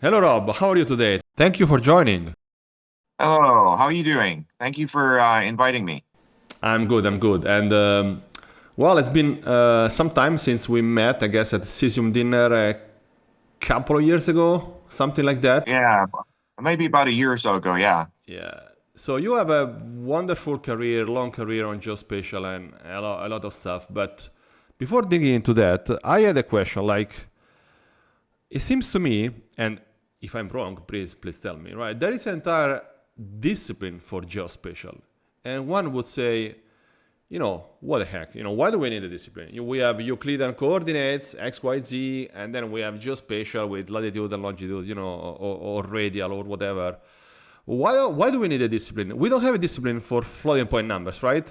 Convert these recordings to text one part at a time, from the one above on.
Hello, Rob. How are you today? Thank you for joining. Hello, how are you doing? Thank you for inviting me. I'm good. I'm good. And well, it's been some time since we met. I guess at the Cesium dinner a couple of years ago, something like that. Yeah, maybe about a year or so ago. Yeah. Yeah. So you have a wonderful career, long career on geospatial and a lot of stuff. But before digging into that, I had a question. Like, it seems to me, and if I'm wrong, please tell me. Right? There is an entire discipline for geospatial, and one would say, what the heck? Why do we need a discipline? We have Euclidean coordinates, X, Y, Z, and then we have geospatial with latitude and longitude, or radial or whatever. Why do we need a discipline? We don't have a discipline for floating point numbers, right?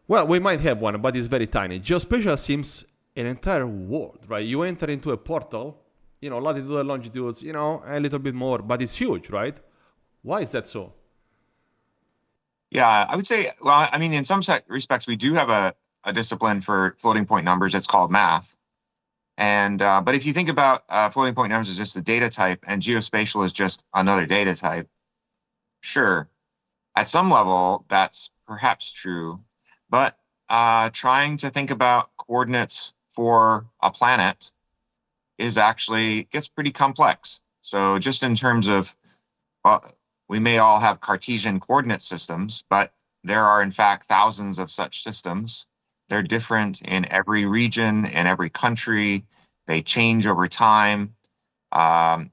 Well, we might have one, but it's very tiny. Geospatial seems an entire world, right? You enter into a portal, latitude and longitudes, a little bit more, but it's huge, right? Why is that so? Yeah, I would say, well, I mean, in some respects, we do have a discipline for floating point numbers. It's called math. And but if you think about floating point numbers as just a data type and geospatial is just another data type, sure, at some level, that's perhaps true. But trying to think about coordinates for a planet is actually gets pretty complex. So just in terms of, well, we may all have Cartesian coordinate systems, but there are in fact thousands of such systems. They're different in every region, in every country. They change over time. Um,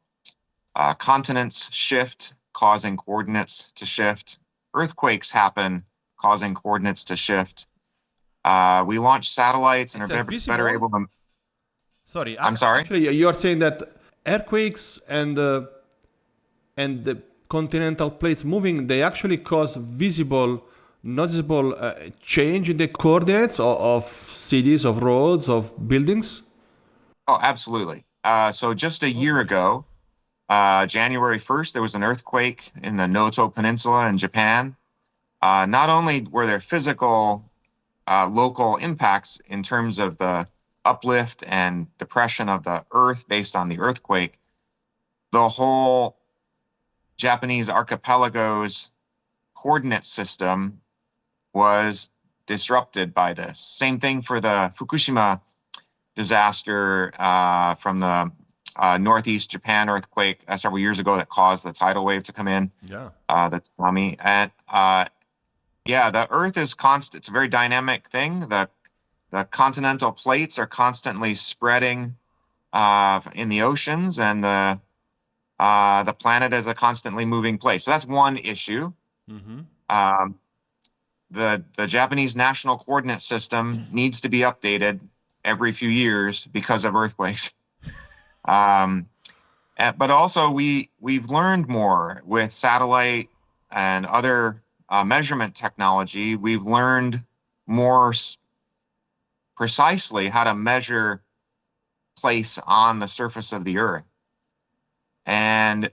Continents shift, causing coordinates to shift. Earthquakes happen, causing coordinates to shift. We launch satellites and It's are a better visible. able to. Sorry, I'm sorry. actually, you are saying that earthquakes and the continental plates moving, they actually cause visible, noticeable change in the coordinates of cities, of roads, of buildings. Oh, absolutely. So just a Oh, year really? ago, January 1st, there was an earthquake in the Noto Peninsula in Japan. Not only were there physical local impacts in terms of the uplift and depression of the earth based on the earthquake, the whole Japanese archipelago's coordinate system was disrupted by this. Same thing for the Fukushima disaster from the northeast Japan earthquake several years ago that caused the tidal wave to come in, Yeah. the tsunami. And yeah, the Earth is constant. It's a very dynamic thing. The continental plates are constantly spreading in the oceans, and the planet is a constantly moving place. So that's one issue. Mm-hmm. Um, the Japanese national coordinate system needs to be updated every few years because of earthquakes. Um, but also we've learned more with satellite and other measurement technology. We've learned more precisely how to measure place on the surface of the Earth. And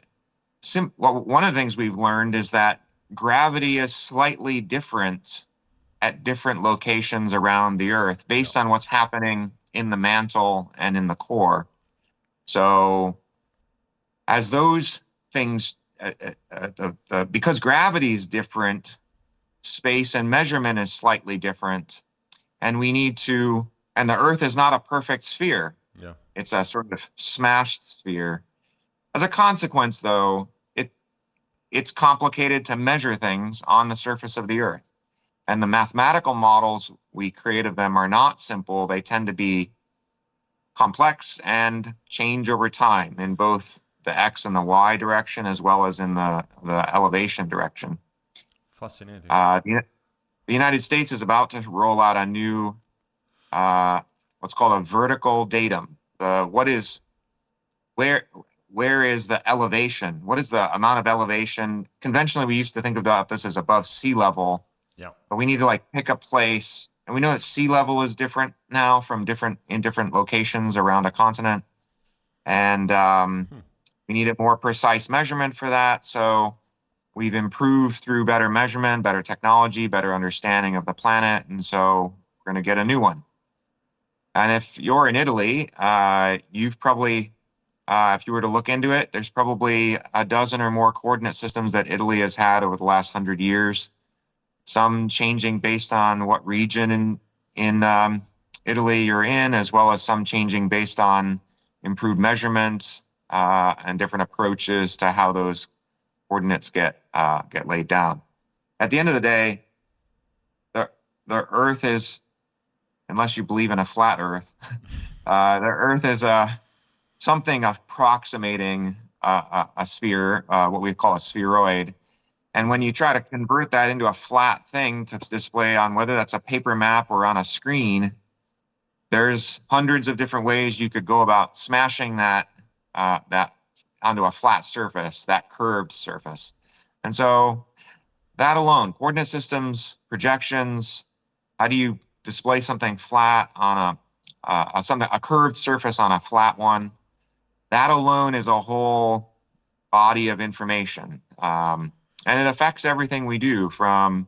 well, one of the things we've learned is that gravity is slightly different at different locations around the Earth Yeah. based on what's happening in the mantle and in the core. So as those things, because gravity is different, space and measurement is slightly different, and we need to, and the Earth is not a perfect sphere. Yeah. It's a sort of smashed sphere. As a consequence, though, it's complicated to measure things on the surface of the Earth. And the mathematical models we create of them are not simple. They tend to be complex and change over time in both the X and the Y direction as well as in the elevation direction. Fascinating. The United States is about to roll out a new uh, what's called a vertical datum. The what is where where is the elevation? What is the amount of elevation? Conventionally, we used to think about this as above sea level, Yeah. but we need to like pick a place. And we know that sea level is different now from different locations around a continent, and Hmm. we need a more precise measurement for that. So we've improved through better measurement, better technology, better understanding of the planet, and so we're going to get a new one. And if you're in Italy, you've probably if you were to look into it, there's probably a dozen or more coordinate systems that Italy has had over the last 100 years. Some changing based on what region in Italy you're in, as well as some changing based on improved measurements and different approaches to how those coordinates get laid down. At the end of the day, the Earth is, unless you believe in a flat Earth, the Earth is something approximating a sphere, what we call a spheroid. And when you try to convert that into a flat thing to display on whether that's a paper map or on a screen, there's hundreds of different ways you could go about smashing that onto a flat surface, that curved surface. And so that alone, coordinate systems, projections, how do you display something flat on a curved surface on a flat one? That alone is a whole body of information. And it affects everything we do, from,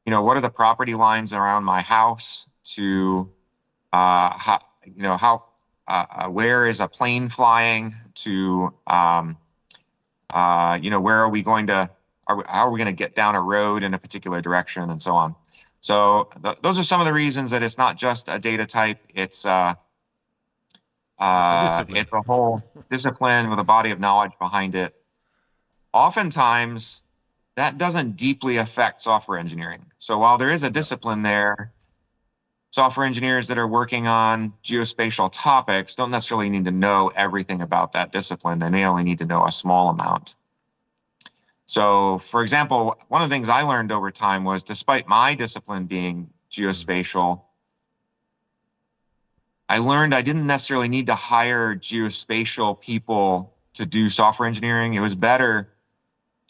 what are the property lines around my house, to where is a plane flying, to where are we going to, how are we going to get down a road in a particular direction, and so on. So those are some of the reasons that it's not just a data type. It's a whole discipline with a body of knowledge behind it. Oftentimes, that doesn't deeply affect software engineering. So while there is a discipline there, software engineers that are working on geospatial topics don't necessarily need to know everything about that discipline. They may only need to know a small amount. So, for example, one of the things I learned over time was, despite my discipline being geospatial, I learned I didn't necessarily need to hire geospatial people to do software engineering. It was better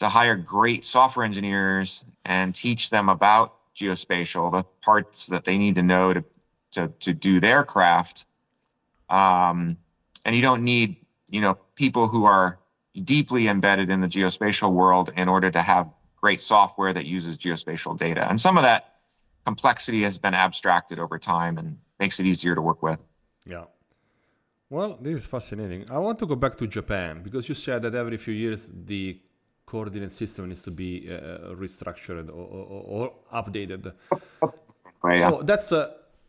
to hire great software engineers and teach them about geospatial, the parts that they need to know to do their craft. And you don't need, people who are deeply embedded in the geospatial world in order to have great software that uses geospatial data. And some of that complexity has been abstracted over time and makes it easier to work with. Yeah. Well, this is fascinating. I want to go back to Japan, because you said that every few years the coordinate system needs to be restructured or updated. Right, yeah. So that's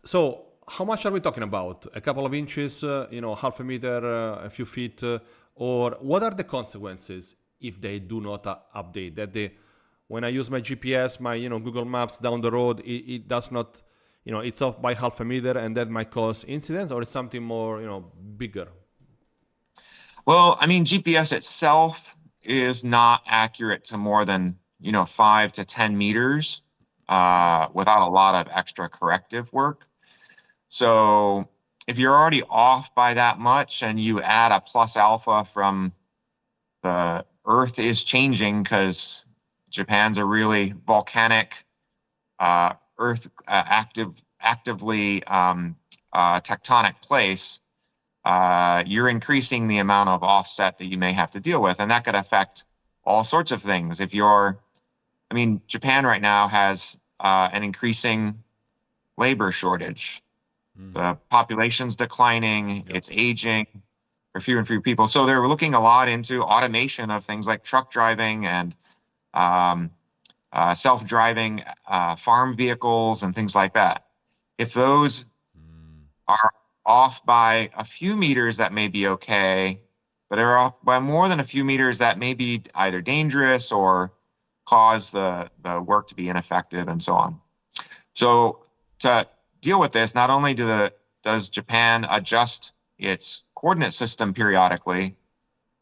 so. How much are we talking about? A couple of inches, half a meter, a few feet, or what are the consequences if they do not update? When I use my GPS, my Google Maps down the road, it does not, it's off by half a meter, and that might cause incidents, or it's something more, bigger. Well, I mean, GPS itself is not accurate to more than 5 to 10 meters without a lot of extra corrective work. So if you're already off by that much and you add a plus alpha from the Earth is changing, because Japan's a really volcanic, Earth actively tectonic place, you're increasing the amount of offset that you may have to deal with. And that could affect all sorts of things. Japan right now has an increasing labor shortage. The population's declining, it's aging, there are fewer and fewer people. So they're looking a lot into automation of things like truck driving and self-driving farm vehicles and things like that. If those are off by a few meters, that may be okay, but are off by more than a few meters, that may be either dangerous or cause the work to be ineffective, and so on. So to deal with this, not only does Japan adjust its coordinate system periodically,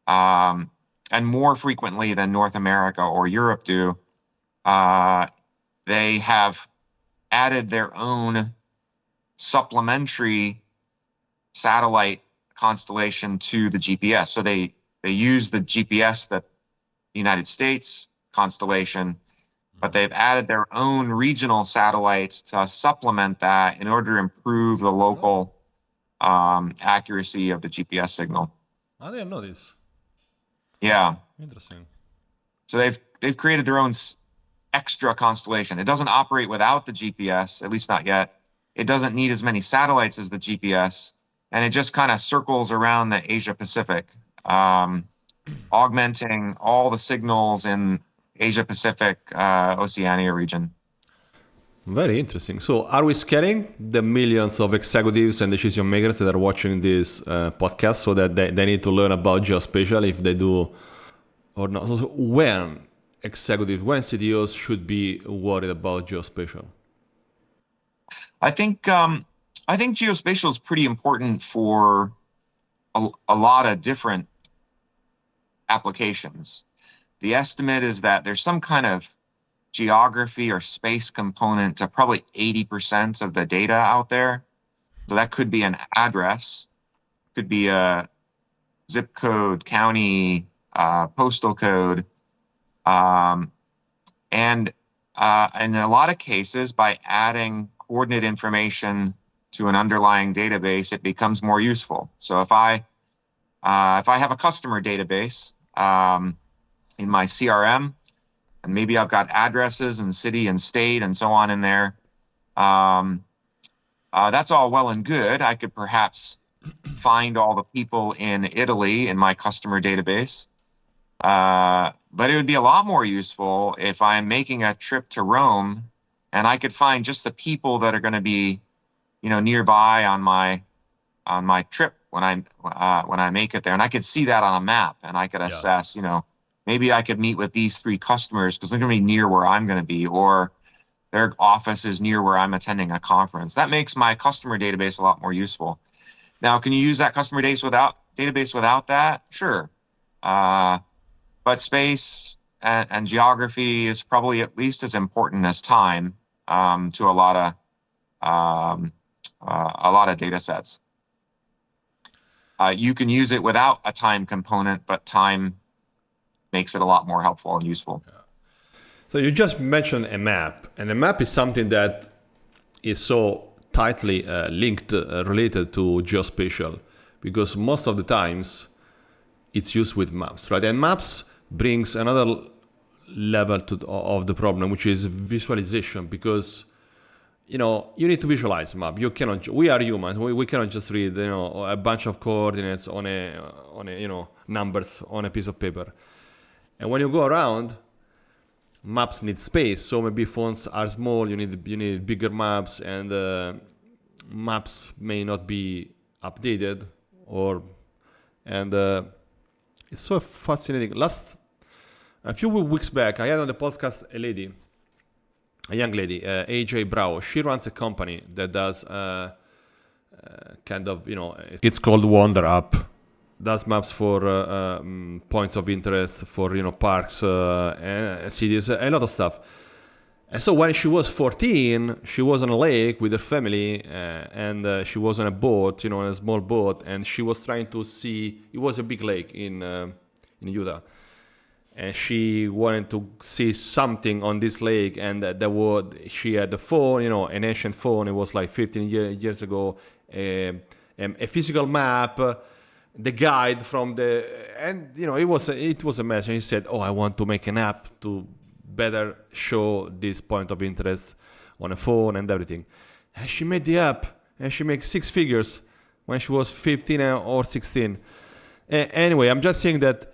and more frequently than North America or Europe do, they have added their own supplementary satellite constellation to the GPS. So they use the GPS, that the United States constellation, but they've added their own regional satellites to supplement that in order to improve the local accuracy of the GPS signal. I didn't know this. Yeah. Interesting. So they've created their own extra constellation. It doesn't operate without the GPS, at least not yet. It doesn't need as many satellites as the GPS, and it just kind of circles around the Asia Pacific. augmenting all the signals in Asia Pacific, Oceania region. Very interesting. So, are we scaring the millions of executives and decision makers that are watching this podcast so that they need to learn about geospatial if they do or not? So when executives, when CTOs should be worried about geospatial? I think geospatial is pretty important for a lot of different applications. The estimate is that there's some kind of geography or space component to probably 80% of the data out there. So that could be an address, could be a zip code, county, postal code, um, and in a lot of cases, by adding coordinate information to an underlying database, it becomes more useful. So if I have a customer database in my CRM, and maybe I've got addresses and city and state and so on in there, that's all well and good. I could perhaps find all the people in Italy in my customer database. But it would be a lot more useful if I'm making a trip to Rome and I could find just the people that are going to be, nearby on my trip when I make it there, and I could see that on a map, and I could assess, maybe I could meet with these 3 customers because they're going to be near where I'm going to be, or their office is near where I'm attending a conference. That makes my customer database a lot more useful. Now, can you use that customer database without that? Sure. But space and geography is probably at least as important as time to a lot of data sets. You can use it without a time component, but time makes it a lot more helpful and useful. So you just mentioned a map, and a map is something that is so tightly linked, related to geospatial, because most of the times it's used with maps, right? And maps brings another level of the problem, which is visualization, because you need to visualize map. You cannot. We are humans. We cannot just read a bunch of coordinates on a numbers on a piece of paper. And when you go around, maps need space. So maybe fonts are small. You need bigger maps, and maps may not be updated, and it's so fascinating. A few weeks back, I had on the podcast a young lady, AJ Brau. She runs a company that does it's called Wander App. Does maps for points of interest, for parks and cities, a lot of stuff. And so when she was 14, she was on a lake with her family, and she was on a boat, on a small boat, and she was trying to see. It was a big lake in Utah, and she wanted to see something on this lake, and she had a phone, an ancient phone. It was like 15 years ago, a physical map, the guide from and it was a mess. And he said, "Oh, I want to make an app to better show this point of interest on a phone and everything." And she made the app, and she made 6 figures when she was 15 or 16. Anyway, I'm just saying that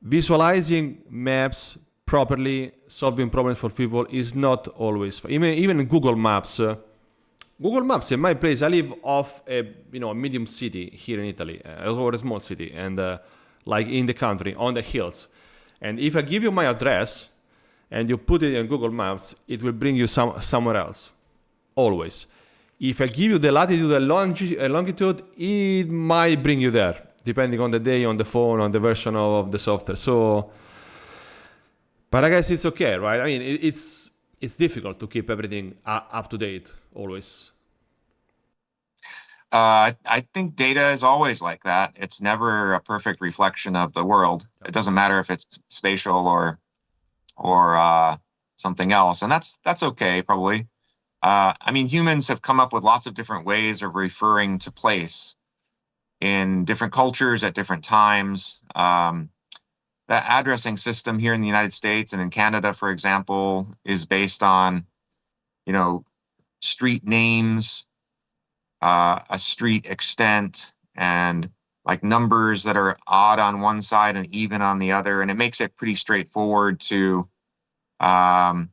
visualizing maps properly, solving problems for people is not always even in Google Maps. Google Maps in my place, I live off a medium city here in Italy, or a small city, and like in the country on the hills. And if I give you my address and you put it in Google Maps, it will bring you somewhere else, always. If I give you the latitude and longitude, it might bring you there, depending on the day, on the phone, on the version of the software. So, but I guess it's okay, right? I mean, it's difficult to keep everything up to date always. I think data is always like that. It's never a perfect reflection of the world. It doesn't matter if it's spatial or something else, and that's okay probably. I mean, humans have come up with lots of different ways of referring to place in different cultures at different times. That addressing system here in the United States and in Canada, for example, is based on, street names, a street extent, and like numbers that are odd on one side and even on the other, and it makes it pretty straightforward to um,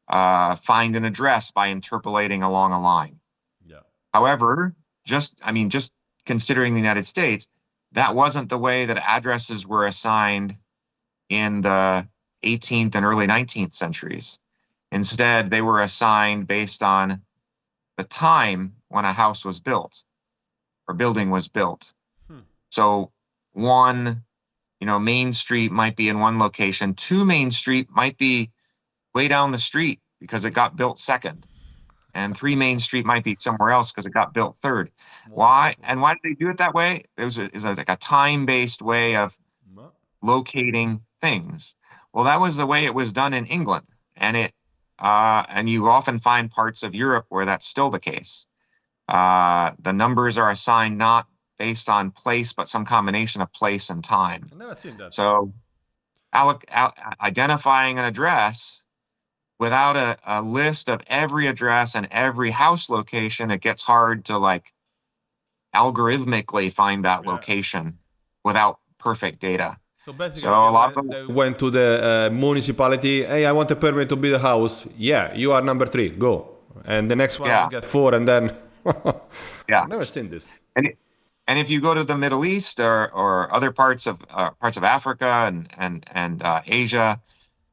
find an address by interpolating along a line. Yeah. However, just considering the United States, that wasn't the way that addresses were assigned in the 18th and early 19th centuries. Instead, they were assigned based on the time when a house was built or building was built. Hmm. So one, Main Street might be in one location. Two Main Street might be way down the street because it got built second. And three Main Street might be somewhere else because it got built third. Why? Wonderful. And why did they do it that way? It was like a time-based way of Ma- locating things. Well, that was the way it was done in England, and you often find parts of Europe where that's still the case. The numbers are assigned not based on place, but some combination of place and time. I've never seen that. So, identifying an address without a list of every address and every house location, it gets hard to like algorithmically find that Yeah. location without perfect data. So basically, So a lot of they went to the municipality. Hey, I want a permit to build a house. Yeah, you are number 3. Go. And the next one yeah, will get 4, and then yeah. I've never seen this. And if you go to the Middle East or other parts of Africa and Asia,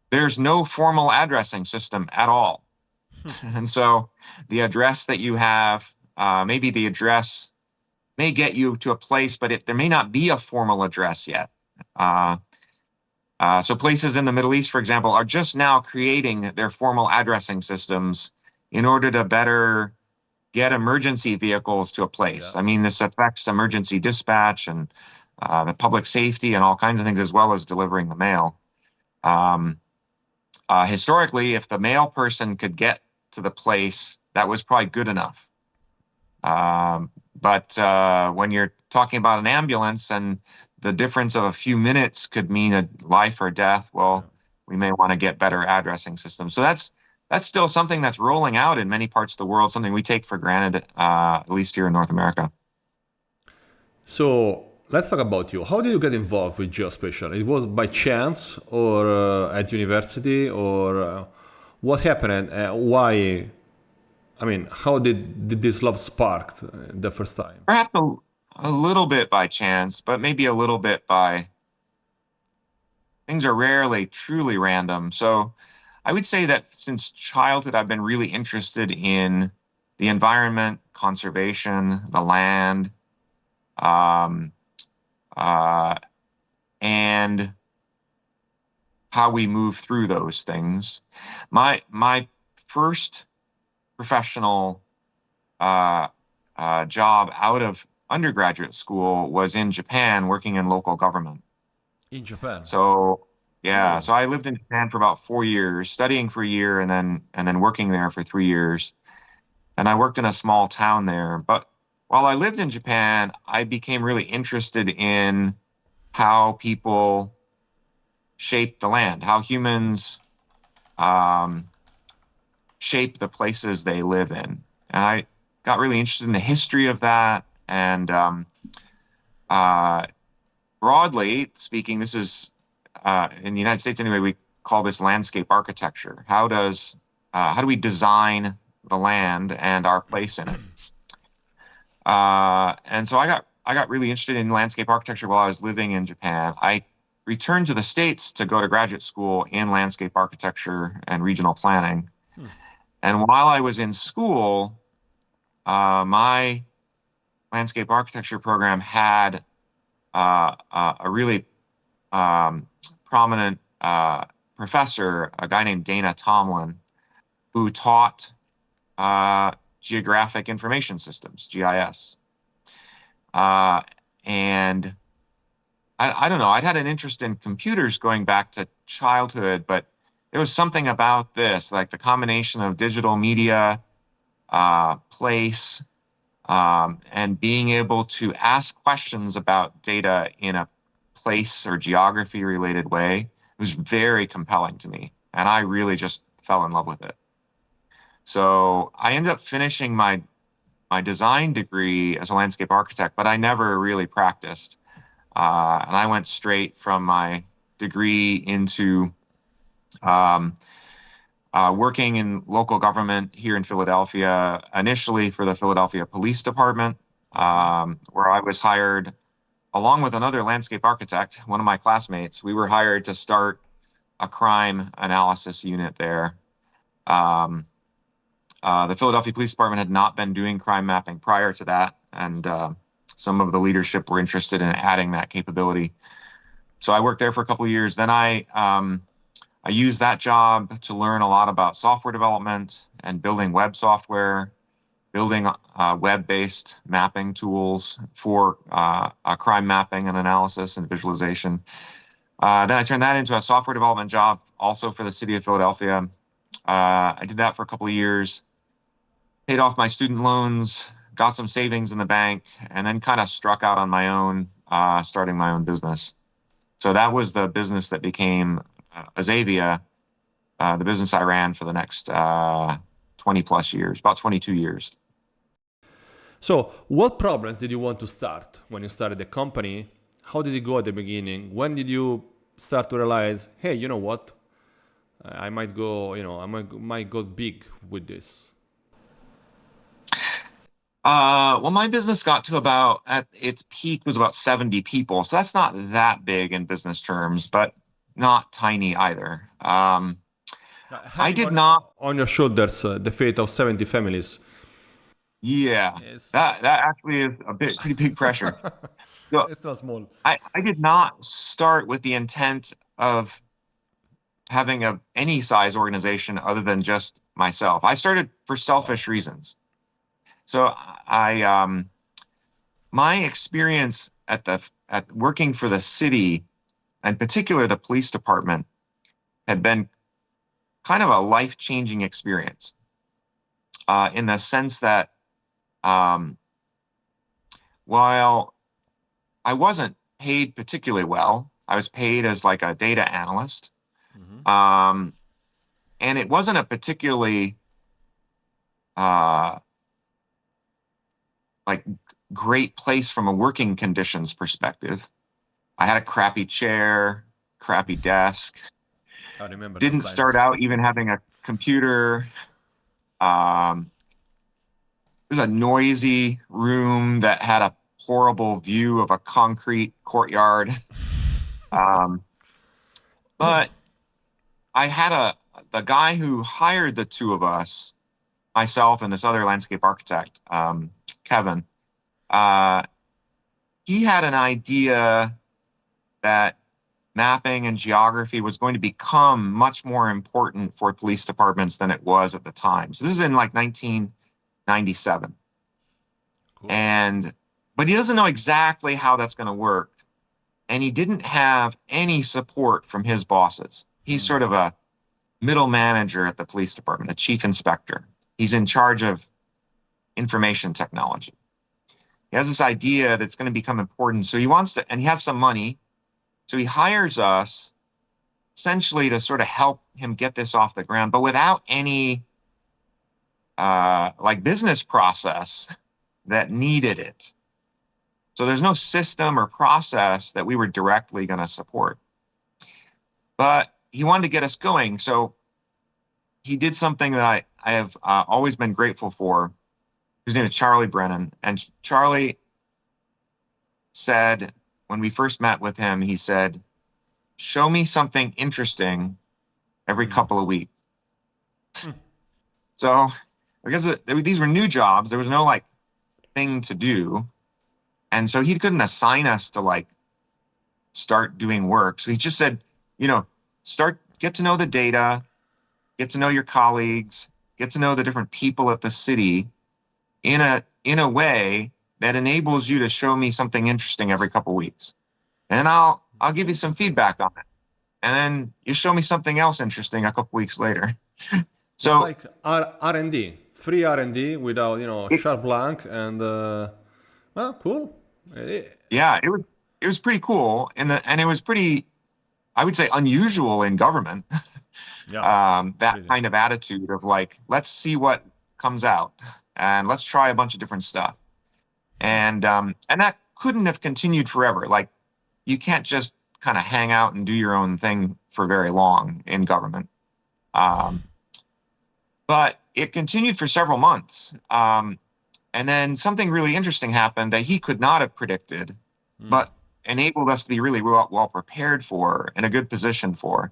there's no formal addressing system at all. And so the address that you have, maybe the address may get you to a place, but there may not be a formal address yet. So places in the Middle East, for example, are just now creating their formal addressing systems in order to better get emergency vehicles to a place. Yeah. I mean, this affects emergency dispatch and the public safety and all kinds of things, as well as delivering the mail. Historically, if the mail person could get to the place, that was probably good enough. But when you're talking about an ambulance and the difference of a few minutes could mean a life or death, well, we may want to get better addressing systems. So that's still something that's rolling out in many parts of the world, something we take for granted, at least here in North America. So let's talk about you. How did you get involved with geospatial? It was by chance, or at university, or what happened, and why? I mean, how did this love sparked the first time? Perhaps a little bit by chance, but maybe a little bit by things are rarely truly random. So I would say that since childhood, I've been really interested in the environment, conservation, the land, um, and how we move through those things. My first professional job out of undergraduate school was in Japan, working in local government. In Japan. So yeah, Really? so I lived in Japan for about 4 years, studying for a year, and then working there for 3 years. And I worked in a small town there. But while I lived in Japan, I became really interested in how people shape the land, how humans shape the places they live in. And I got really interested in the history of that. And broadly speaking, this is in the United States anyway, we call this landscape architecture. How do we design the land and our place in it? And so I got really interested in landscape architecture while I was living in Japan. I returned to the States to go to graduate school in landscape architecture and regional planning. And while I was in school, my landscape architecture program had a really prominent professor, a guy named Dana Tomlin, who taught geographic information systems, GIS. And I don't know, I'd had an interest in computers going back to childhood, but there was something about this, like the combination of digital media, place, and being able to ask questions about data in a place or geography related way. It was very compelling to me, and I really just fell in love with it. So I ended up finishing my my design degree as a landscape architect, but I never really practiced. And I went straight from my degree into um, working in local government here in Philadelphia, initially for the Philadelphia Police Department, Hmm. where I was hired along with another landscape architect, one of my classmates. We were hired to start a crime analysis unit there. Um, the Philadelphia Police Department had not been doing crime mapping prior to that, and some of the leadership were interested in adding that capability. So I worked there for a couple of years. Then I used that job to learn a lot about software development and building web software, building web-based mapping tools for crime mapping and analysis and visualization. Then I turned that into a software development job, also for the city of Philadelphia. I did that for a couple of years, paid off my student loans, got some savings in the bank, and then kind of struck out on my own, starting my own business. So that was the business that became Azavia, the business I ran for the next 20 plus years, about 22 years. So, what problems did you want to start when you started the company? How did it go at the beginning? When did you start to realize, hey, you know what? I might go, might go big with this. Well, my business got to about at its peak was about 70 people. So that's not that big in business terms, but not tiny either. I Having did not, on your shoulders the fate of 70 families yeah, is that actually is a bit pretty big pressure. So it's not small. I did not start with the intent of having any size organization other than just myself. I started for Wow. selfish reasons. So my experience at working for the city, in particular the police department, had been kind of a life-changing experience in the sense that um, while I wasn't paid particularly well, I was paid as like a data analyst, Hmm. um, and it wasn't a particularly uh, like great place from a working conditions perspective. I had a crappy chair, crappy desk. I remember those Didn't start times. out even having a computer. Um, it was a noisy room that had a horrible view of a concrete courtyard. Um, but I had the guy who hired the two of us, myself and this other landscape architect, Kevin. Uh, he had an idea that mapping and geography was going to become much more important for police departments than it was at the time. So this is in like 1997. Cool. And but he doesn't know exactly how that's going to work. And he didn't have any support from his bosses. He's Hmm. sort of a middle manager at the police department, a chief inspector. He's in charge of information technology. He has this idea that's going to become important. So he wants to, and he has some money. So he hires us essentially to sort of help him get this off the ground, but without any like business process that needed it. So there's no system or process that we were directly going to support. But he wanted to get us going. So he did something that I have always been grateful for. His name is Charlie Brennan. And Charlie said, when we first met with him, he said, show me something interesting every Hmm. couple of weeks. So because these were new jobs, there was no like thing to do. And so he couldn't assign us to like start doing work. So he just said, you know, get to know the data, get to know your colleagues, get to know the different people at the city in a way that enables you to show me something interesting every couple of weeks. And I'll give you some Interesting. feedback on it. And then you show me something else interesting a couple weeks later. It's So like R&D, free R&D without it, sharp blank and well, cool. yeah, it was pretty cool and it was pretty, I would say, unusual in government. Yeah, That really. kind of attitude of like, let's see what comes out. and let's try a bunch of different stuff. And that couldn't have continued forever. Like, you can't just kind of hang out and do your own thing for very long in government. But it continued for several months. And then something really interesting happened that he could not have predicted, but enabled us to be really well prepared for, in a good position for.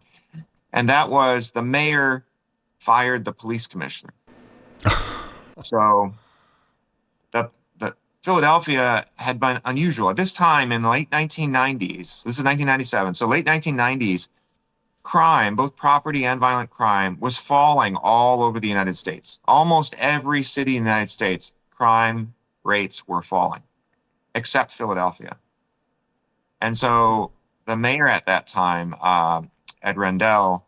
And that was the mayor fired the police commissioner. So the Philadelphia had been unusual. At this time in the late 1990s, this is 1997, so late 1990s, crime, both property and violent crime, was falling all over the United States. Almost every city in the United States, crime rates were falling, except Philadelphia. And so the mayor at that time, Ed Rendell,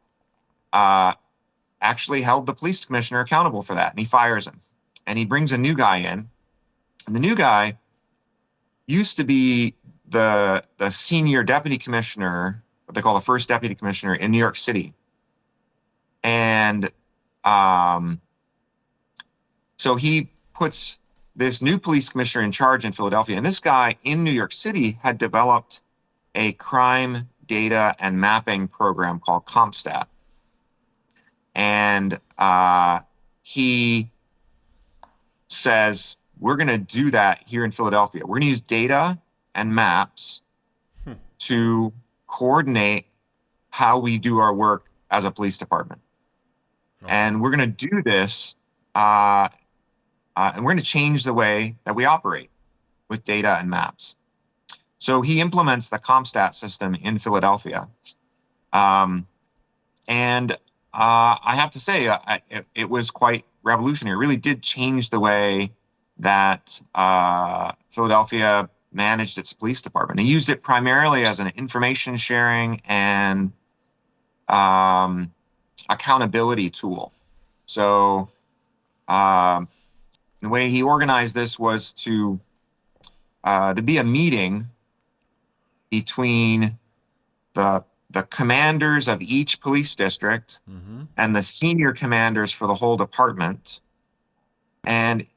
actually held the police commissioner accountable for that, and he fires him. And he brings a new guy in. And the new guy used to be the senior deputy commissioner, what they call the first deputy commissioner in New York City. And so he puts this new police commissioner in charge in Philadelphia. And this guy in New York City had developed a crime data and mapping program called CompStat. And he says, we're going to do that here in Philadelphia. We're going to use data and maps to coordinate how we do our work as a police department. Okay. And we're going to do this, and we're going to change the way that we operate with data and maps. So he implements the CompStat system in Philadelphia. And I have to say, it was quite revolutionary. It really did change the way that Philadelphia managed its police department. He used it primarily as an information sharing and accountability tool. So the way he organized this was to be a meeting between the commanders of each police district and the senior commanders for the whole department. And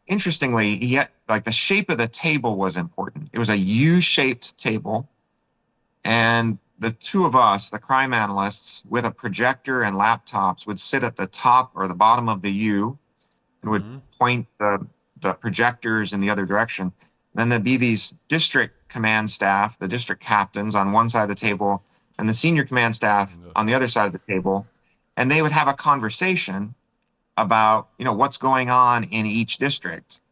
interestingly, he had, like, the shape of the table was important. It was a U-shaped table, and the two of us, the crime analysts, with a projector and laptops, would sit at the top or the bottom of the U and would point the projectors in the other direction. Then there'd be these district command staff, the district captains, on one side of the table, and the senior command staff on the other side of the table, and they would have a conversation about, what's going on in each district,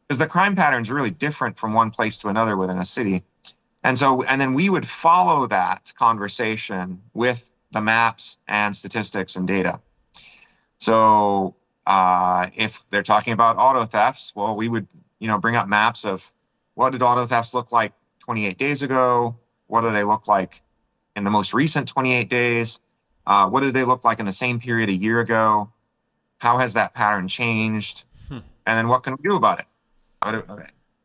because the crime patterns are really different from one place to another within a city. And then we would follow that conversation with the maps and statistics and data. So if they're talking about auto thefts, well, we would, bring up maps of what did auto thefts look like 28 days ago? What do they look like in the most recent 28 days? What did they look like in the same period a year ago? How has that pattern changed? And then what can we do about it?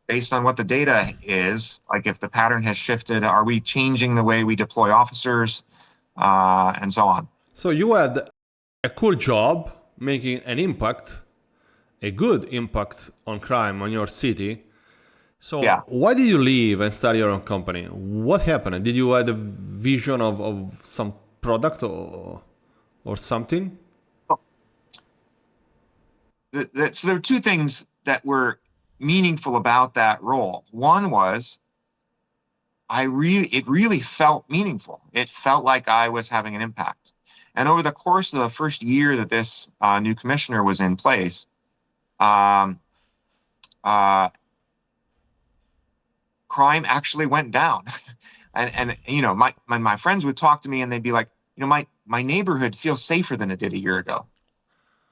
Based on what the data is, like if the pattern has shifted, are we changing the way we deploy officers, and so on? So you had a cool job making an impact, a good impact on crime on your city. So why did you leave and start your own company? What happened? Did you have a vision of some product or something? So there were two things that were meaningful about that role. One was it really felt meaningful. It felt like I was having an impact. And over the course of the first year that this new commissioner was in place, crime actually went down. and my friends would talk to me and they'd be like, my neighborhood feels safer than it did a year ago.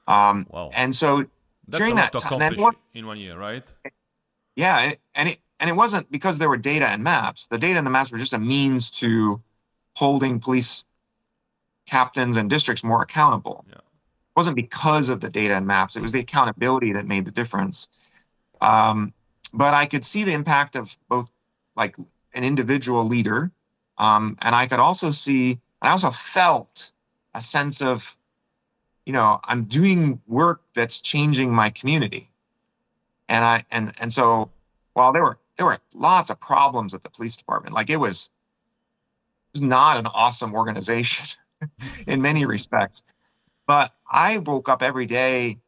Wow. And so that's during that time, in 1 year, right? Yeah, and it wasn't because there were data and maps. The data and the maps were just a means to holding police captains and districts more accountable. Yeah. It wasn't because of the data and maps. It was the accountability that made the difference. But I could see the impact of both, like, an individual leader, and I could also see, I also felt a sense of I'm doing work that's changing my community. And so while there were lots of problems at the police department, like it was not an awesome organization in many respects. But I woke up every day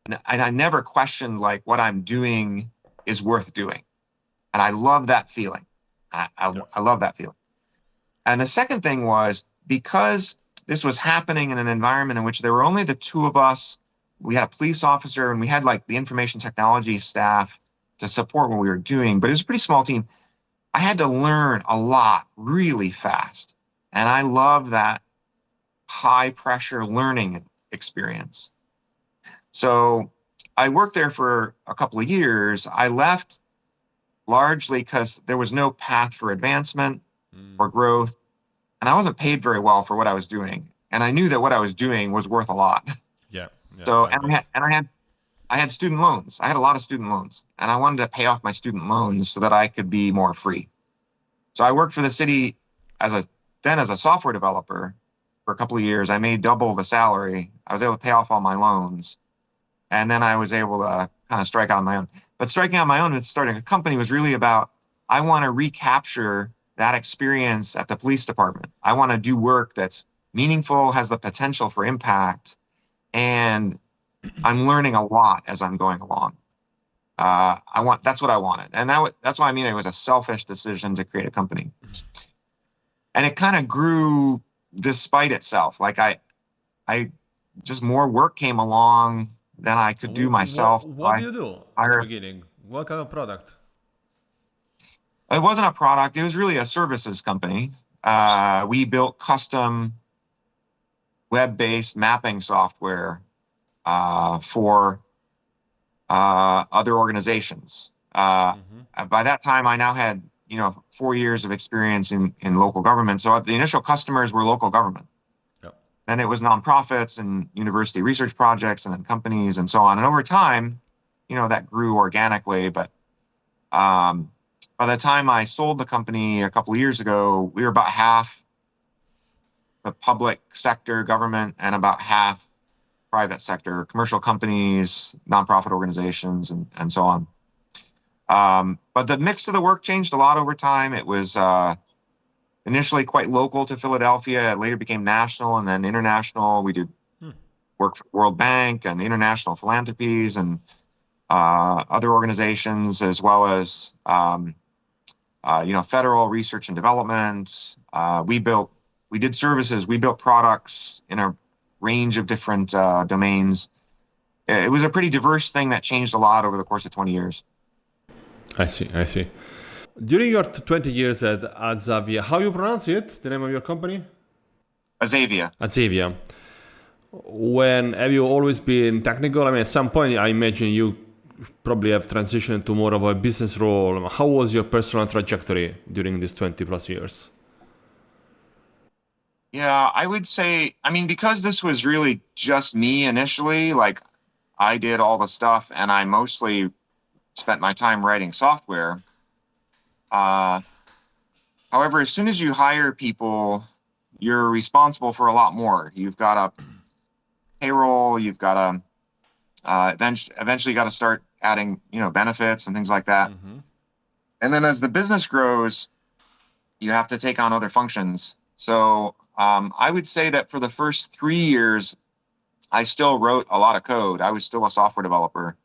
and I never questioned like what I'm doing is worth doing. And I love that feeling. Yeah. I love that feeling. And the second thing was because this was happening in an environment in which there were only the two of us, we had a police officer and we had like the information technology staff to support what we were doing, but it was a pretty small team. I had to learn a lot really fast. And I love that high pressure learning experience. So I worked there for a couple of years. I left largely because there was no path for advancement or growth, and I wasn't paid very well for what I was doing. And I knew that what I was doing was worth a lot. Yeah. Yeah. So, I and bet. I had student loans. I had a lot of student loans, and I wanted to pay off my student loans so that I could be more free. So I worked for the city as a as a software developer for a couple of years. I made double the salary. I was able to pay off all my loans, and then I was able to kind of strike out on my own. But striking out on my own with starting a company was really about I want to recapture that experience at the police department. I want to do work that's meaningful, has the potential for impact, and I'm learning a lot as I'm going along. That's what I wanted, and that's why I mean it was a selfish decision to create a company, and it kind of grew despite itself. Like I just more work came along than I could do myself. What do you do at the Hired. beginning? What kind of product? It wasn't a product; it was really a services company. We built custom web-based mapping software for other organizations. By that time, I now had 4 years of experience in local government. So the initial customers were local government. Yep. Then it was nonprofits and university research projects, and then companies and so on. And over time, that grew organically. But by the time I sold the company a couple of years ago, we were about half the public sector government and about half private sector, commercial companies, nonprofit organizations, and so on. But the mix of the work changed a lot over time. It was initially quite local to Philadelphia. It later became national and then international. We did work for World Bank and international philanthropies and other organizations, as well as federal research and development. We did services. We built products in a range of different domains. It was a pretty diverse thing that changed a lot over the course of 20 years. I see. I see. During your 20 years at Azavia, how you pronounce it? The name of your company? Azavia. Azavia. When have you always been technical? I mean, at some point, I imagine you probably have transitioned to more of a business role. How was your personal trajectory during these 20 plus years? Yeah, I would say, I mean, because this was really just me initially, like I did all the stuff and I mostly spent my time writing software. However, as soon as you hire people, you're responsible for a lot more. You've got a payroll, you've got to eventually got to start adding, benefits and things like that. And then as the business grows, you have to take on other functions. So I would say that for the first 3 years, I still wrote a lot of code. I was still a software developer.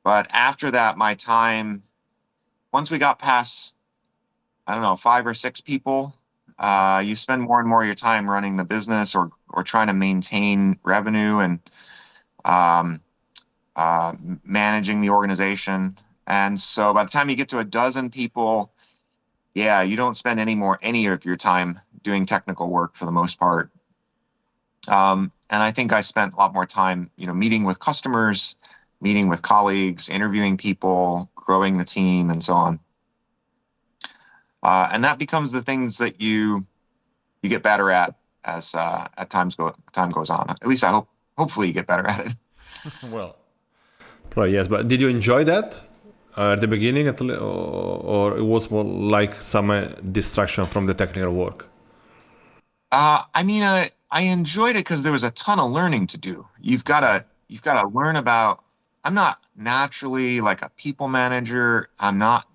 But after that, my time, once we got past, I don't know, 5 or 6 people, you spend more and more of your time running the business or trying to maintain revenue and managing the organization. And so by the time you get to a dozen people, yeah, you don't spend any of your time doing technical work for the most part. And I think I spent a lot more time, meeting with customers, meeting with colleagues, interviewing people, growing the team, and so on. And that becomes the things that you get better at as time goes on. At least hopefully you get better at it. Well, probably yes. But did you enjoy that at the beginning, or it was more like some distraction from the technical work? I mean, I enjoyed it because there was a ton of learning to do. Okay. You've got to learn about. I'm not naturally like a people manager. I'm not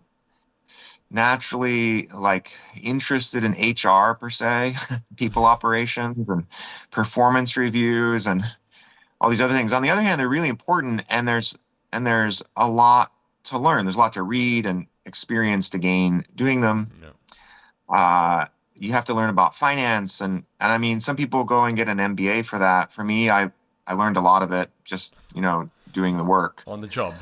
naturally like interested in HR per se, people operations and performance reviews and all these other things. On the other hand, they're really important, and there's a lot to learn. There's a lot to read and experience to gain doing them. Yeah. Uh, you have to learn about finance, and I mean, some people go and get an MBA for that. For me, I learned a lot of it just doing the work. On the job.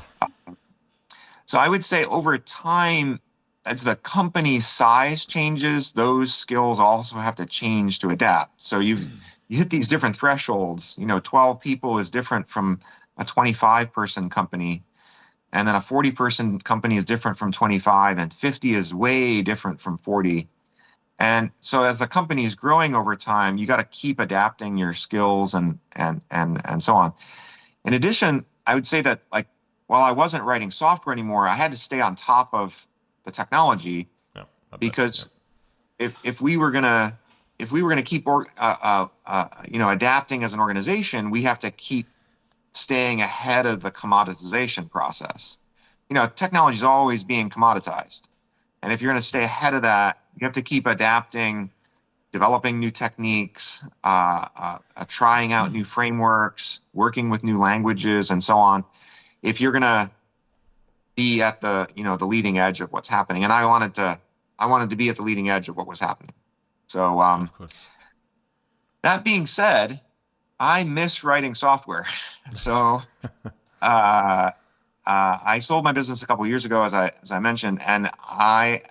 So I would say over time, as the company's size changes, those skills also have to change to adapt. So you hit these different thresholds. 12 people is different from a 25 person company, and then a 40 person company is different from 25, and 50 is way different from 40. And so as the company is growing over time, you got to keep adapting your skills and so on. In addition, I would say that like while I wasn't writing software anymore, I had to stay on top of the technology Yeah. I bet. Yeah. because if we were gonna keep adapting as an organization, we have to keep staying ahead of the commoditization process. Technology is always being commoditized, and if you're going to stay Yes. ahead of that, you have to keep adapting, developing new techniques, trying out new frameworks, working with new languages, and so on. If you're going to be at the leading edge of what's happening, and I wanted to be at the leading edge of what was happening. So Of course. that being said, I miss writing software. So uh, I sold my business a couple of years ago, as I mentioned, and I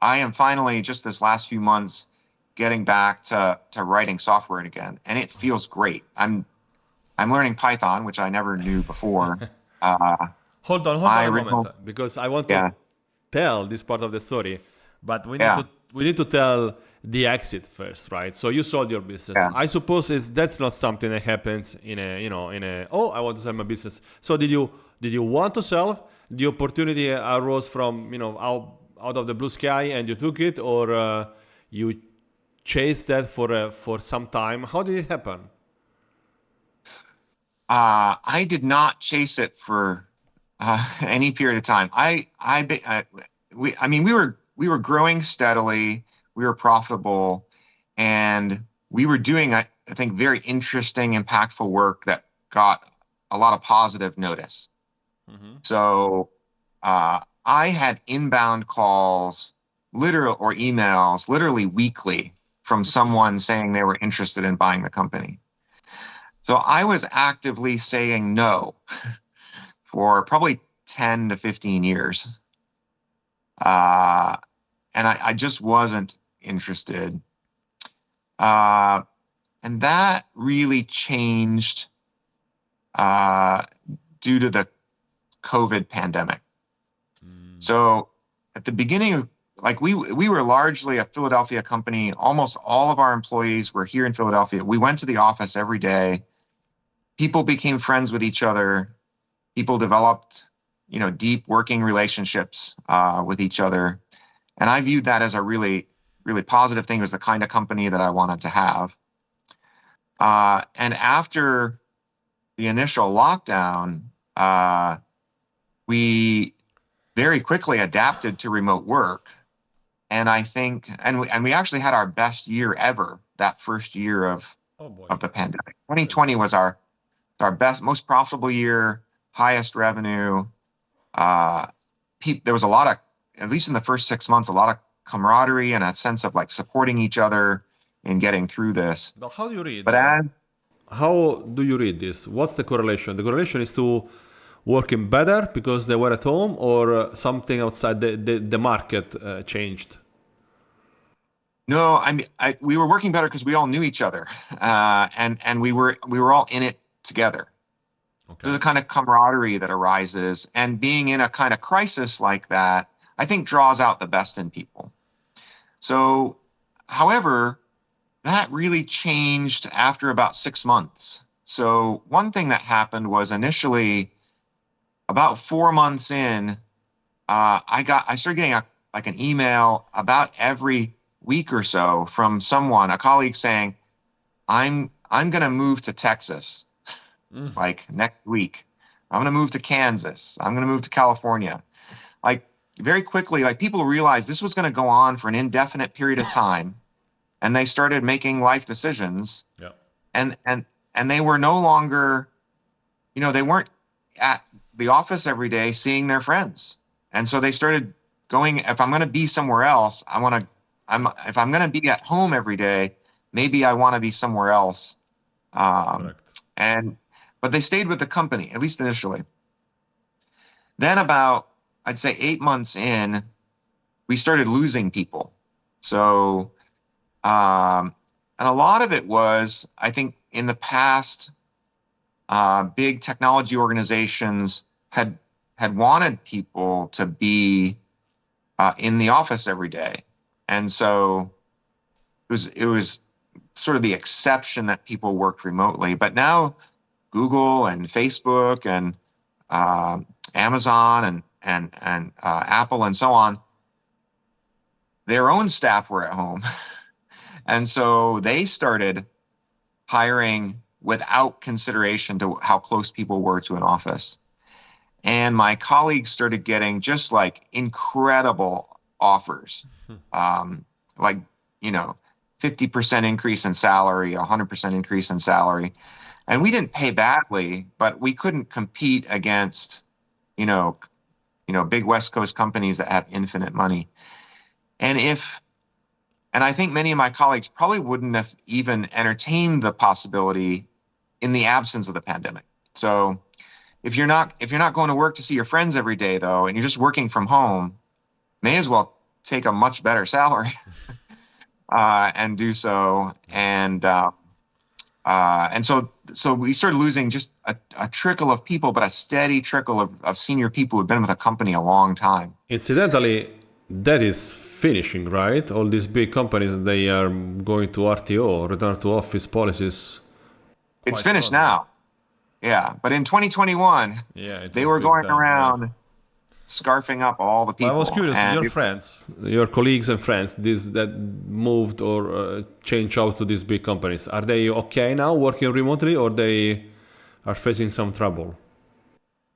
am finally just this last few months getting back to writing software again, and it feels great. I'm learning Python, which I never knew before. Uh, Hold on my a moment, original, because I want to yeah, tell this part of the story, but yeah, we need to tell the exit first, right? So you sold your business. yeah. I suppose that's not something that happens in a in a oh, I want to sell my business. So did you want to sell? The opportunity arose from out of the blue sky and you took it, or you chased that for some time. How did it happen? I did not chase it for any period of time. I mean, we were growing steadily. We were profitable, and we were doing, I think, very interesting, impactful work that got a lot of positive notice. Mm-hmm. So I had inbound calls, literal or emails, literally weekly from someone saying they were interested in buying the company. So I was actively saying no for probably 10 to 15 years. Uh, and I just wasn't interested. Uh, and that really changed uh, due to the COVID pandemic. So at the beginning of like we were largely a Philadelphia company. Almost all of our employees were here in Philadelphia. We went to the office every day. People became friends with each other. People developed, deep working relationships with each other. And I viewed that as a really, really positive thing. It was the kind of company that I wanted to have. And after the initial lockdown, we very quickly adapted to remote work. And I think, and we actually had our best year ever that first year Oh boy. of the pandemic. 2020 was our best, most profitable year, highest revenue. Uh, there was a lot of, at least in the first 6 months, a lot of camaraderie and a sense of like supporting each other in getting through this. But how do you read? But as How do you read this? What's the correlation? The correlation is to working better because they were at home, or something outside the market changed? No, I mean, we were working better because we all knew each other, and we were all in it together. There's Okay. a kind of camaraderie that arises, and being in a kind of crisis like that, I think draws out the best in people. So, however, that really changed after about 6 months. So one thing that happened was initially about 4 months in, I started getting like an email about every week or so from someone, a colleague saying, I'm going to move to Texas like next week. I'm going to move to Kansas. I'm going to move to California. Like very quickly, like people realized this was going to go on for an indefinite period of time, and they started making life decisions. Yeah. And they were no longer, they weren't at the office every day seeing their friends. And so they started going, if I'm going to be somewhere else, if I'm going to be at home every day, maybe I want to be somewhere else. Correct. But they stayed with the company, at least initially. Then about, I'd say 8 months in, we started losing people. So, and a lot of it was, I think in the past, big technology organizations had wanted people to be in the office every day, and so it was sort of the exception that people worked remotely. But now Google and Facebook and Amazon and Apple and so on, their own staff were at home, and so they started hiring without consideration to how close people were to an office. And my colleagues started getting just like incredible offers, like, 50% increase in salary, 100% increase in salary. And we didn't pay badly, but we couldn't compete against, you know, big West Coast companies that have infinite money. And I think many of my colleagues probably wouldn't have even entertained the possibility in the absence of the pandemic. So if you're not going to work to see your friends every day, though, and you're just working from home, may as well take a much better salary and do so. And so we started losing just a trickle of people, but a steady trickle of senior people who've been with a company a long time. Incidentally, that is finishing, right? All these big companies, they are going to RTO, return to office policies. It's Quite finished shortly. now. Yeah. But in 2021, Yeah, it they was were big going time. Yeah. around scarfing up all the But I was people. curious, And your friends, your colleagues and friends, these that moved or changed jobs to these big companies, are they okay now working remotely, or they are facing some trouble?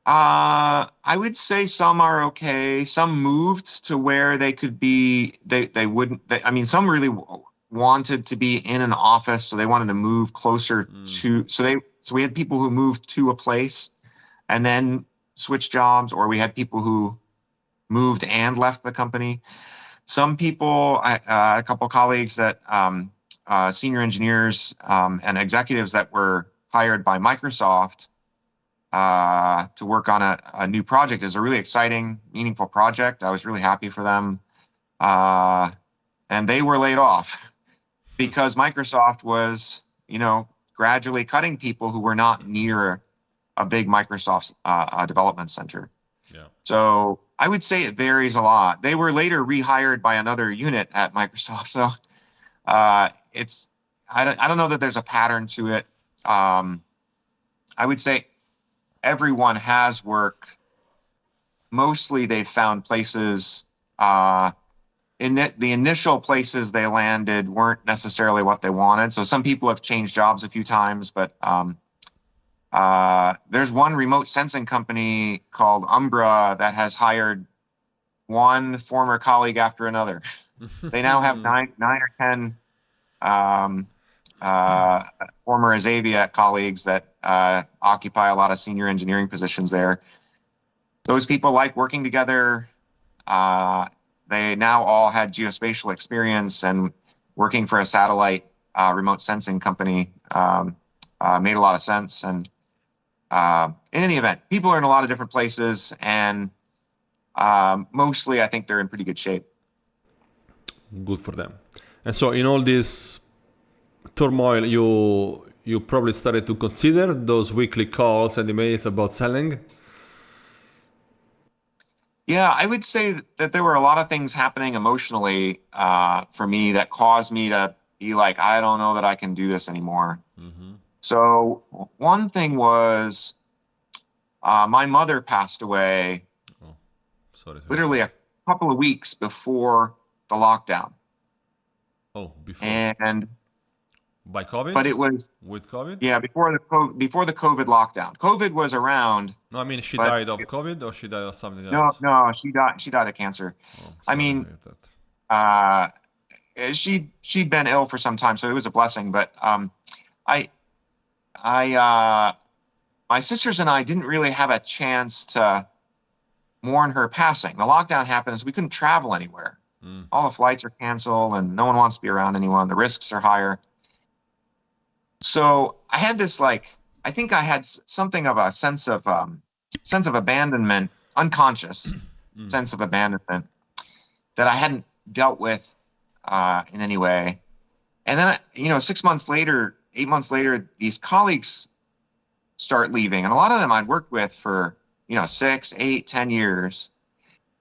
I would say some are okay. Some moved to where they could be. They wouldn't. I mean, some really wanted to be in an office, so they wanted to move closer to. So we had people who moved to a place and then switched jobs, or we had people who moved and left the company. Some people, a couple of colleagues that senior engineers and executives that were hired by Microsoft to work on a new project. Is a really exciting, meaningful project. I was really happy for them. And they were laid off because Microsoft was, gradually cutting people who were not near a big Microsoft development center. Yeah. So I would say it varies a lot. They were later rehired by another unit at Microsoft. So I don't know that there's a pattern to it. I would say everyone has work. Mostly they've found places, the initial places they landed weren't necessarily what they wanted. So some people have changed jobs a few times, but there's one remote sensing company called Umbra that has hired one former colleague after another. They now have nine or 10 former Xavier colleagues that occupy a lot of senior engineering positions there. Those people like working together. They now all had geospatial experience, and working for a satellite remote sensing company made a lot of sense. And in any event, people are in a lot of different places, and mostly I think they're in pretty good shape. Good for them. And so, in all this turmoil, you probably started to consider those weekly calls and emails about selling. Yeah, I would say that there were a lot of things happening emotionally for me that caused me to be like, I don't know that I can do this anymore. So one thing was my mother passed away Sorry to hear literally that. a couple of weeks before the lockdown. Oh, before. and By COVID? but it was, With COVID? yeah, before the COVID lockdown. COVID was around, No, I mean she but died of COVID or she died of something no, else? no, she died of cancer. Oh, I sorry to mean, hear that. uh, she'd been ill for some time, so it was a blessing. But I I my sisters and I didn't really have a chance to mourn her passing. The lockdown happened, so we couldn't travel anywhere. Mm, All the flights are canceled, and no one wants to be around anyone. The risks are higher. So I had this, like, I think I had something of a sense of abandonment, unconscious mm, sense of abandonment that I hadn't dealt with in any way. And then, 6 months later, 8 months later, these colleagues start leaving, and a lot of them I'd worked with for 6, 8, 10 years,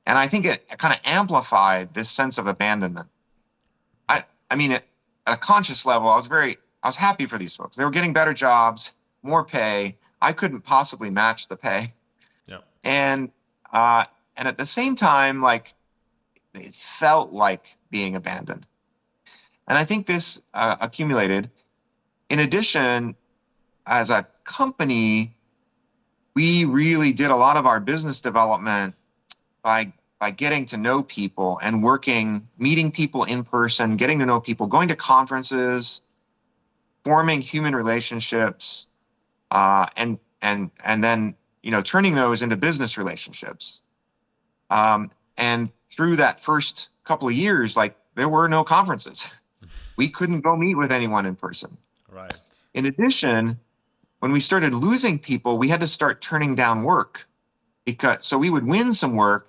and I think it kind of amplified this sense of abandonment. I mean, at a conscious level, I was happy for these folks. They were getting better jobs, more pay. I couldn't possibly match the pay, yeah. and uh, and at the same time, like, it felt like being abandoned. And I think this accumulated. In addition, as a company, we really did a lot of our business development by getting to know people and meeting people in person, getting to know people, going to conferences, forming human relationships, and then turning those into business relationships. And through that first couple of years, like, there were no conferences. We couldn't go meet with anyone in person. Right. In addition, when we started losing people, we had to start turning down work, because so we would win some work,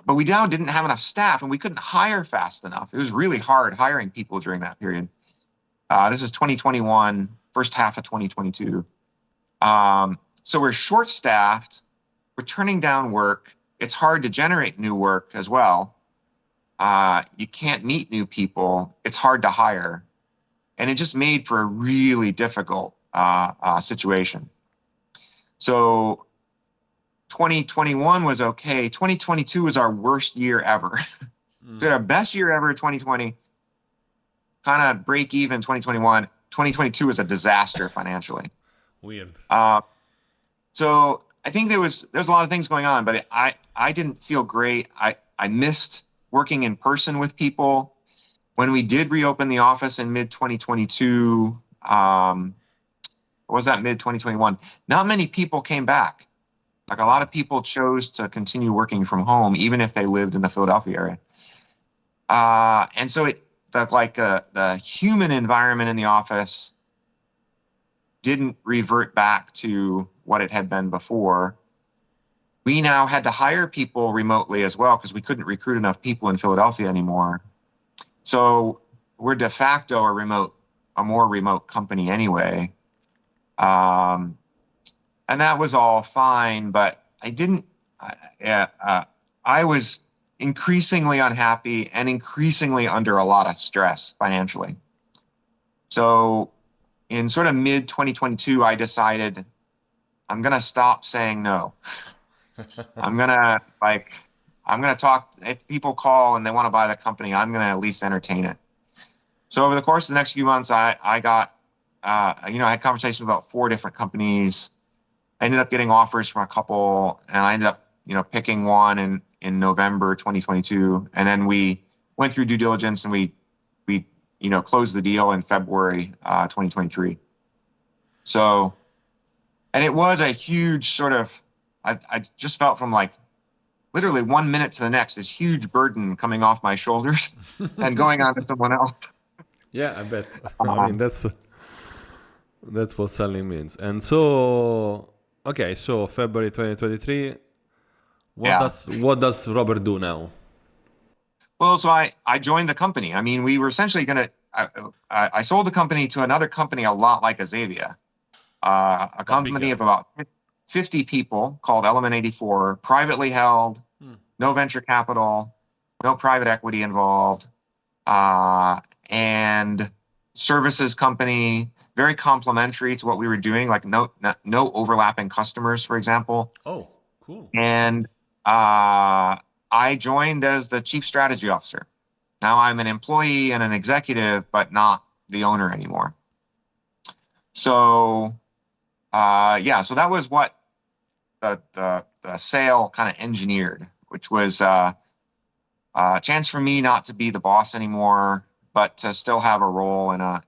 but we now didn't have enough staff and we couldn't hire fast enough. It was really hard hiring people during that period. This is 2021, first half of 2022. So we're short staffed, we're turning down work. It's hard to generate new work as well. You can't meet new people. It's hard to hire. And it just made for a really difficult situation. So 2021 was okay. 2022 was our worst year ever. Mm, We had our best year ever, 2020, kind of break even 2021. 2022 was a disaster financially. weird. Uh, so I think there was a lot of things going on, but I didn't feel great. I missed working in person with people. When we did reopen the office in mid 2022, what was that, mid 2021? Not many people came back. Like, a lot of people chose to continue working from home, even if they lived in the Philadelphia area. And so the human environment in the office didn't revert back to what it had been before. We now had to hire people remotely as well, because we couldn't recruit enough people in Philadelphia anymore. So we're de facto a more remote company anyway. And that was all fine, but I was increasingly unhappy and increasingly under a lot of stress financially. So in sort of mid 2022, I decided I'm going to stop saying no. I'm going to talk. If people call and they want to buy the company, I'm going to at least entertain it. So over the course of the next few months, I got, I had conversations with about 4 different companies. I ended up getting offers from a couple, and I ended up, picking one in November 2022, and then we went through due diligence, and we closed the deal in February 2023. So, and it was a huge sort of, I just felt from, like, literally 1 minute to the next, this huge burden coming off my shoulders and going on to someone else. Yeah, I bet. I mean, Um, that's what selling means. And so, okay, so February 2023. yeah. What does Robert do now? Well, so I joined the company. I mean, we were essentially going to, I sold the company to another company a lot like Azavia, a But company bigger. of about 50 people called Element 84, privately held, Hmm. no venture capital, no private equity involved, and services company, very complementary to what we were doing, like no overlapping customers, for example. Oh, cool. And I joined as the chief strategy officer. Now I'm an employee and an executive, but not the owner anymore. So, so that was what the sale kind of engineered, which was a chance for me not to be the boss anymore, but to still have a role in a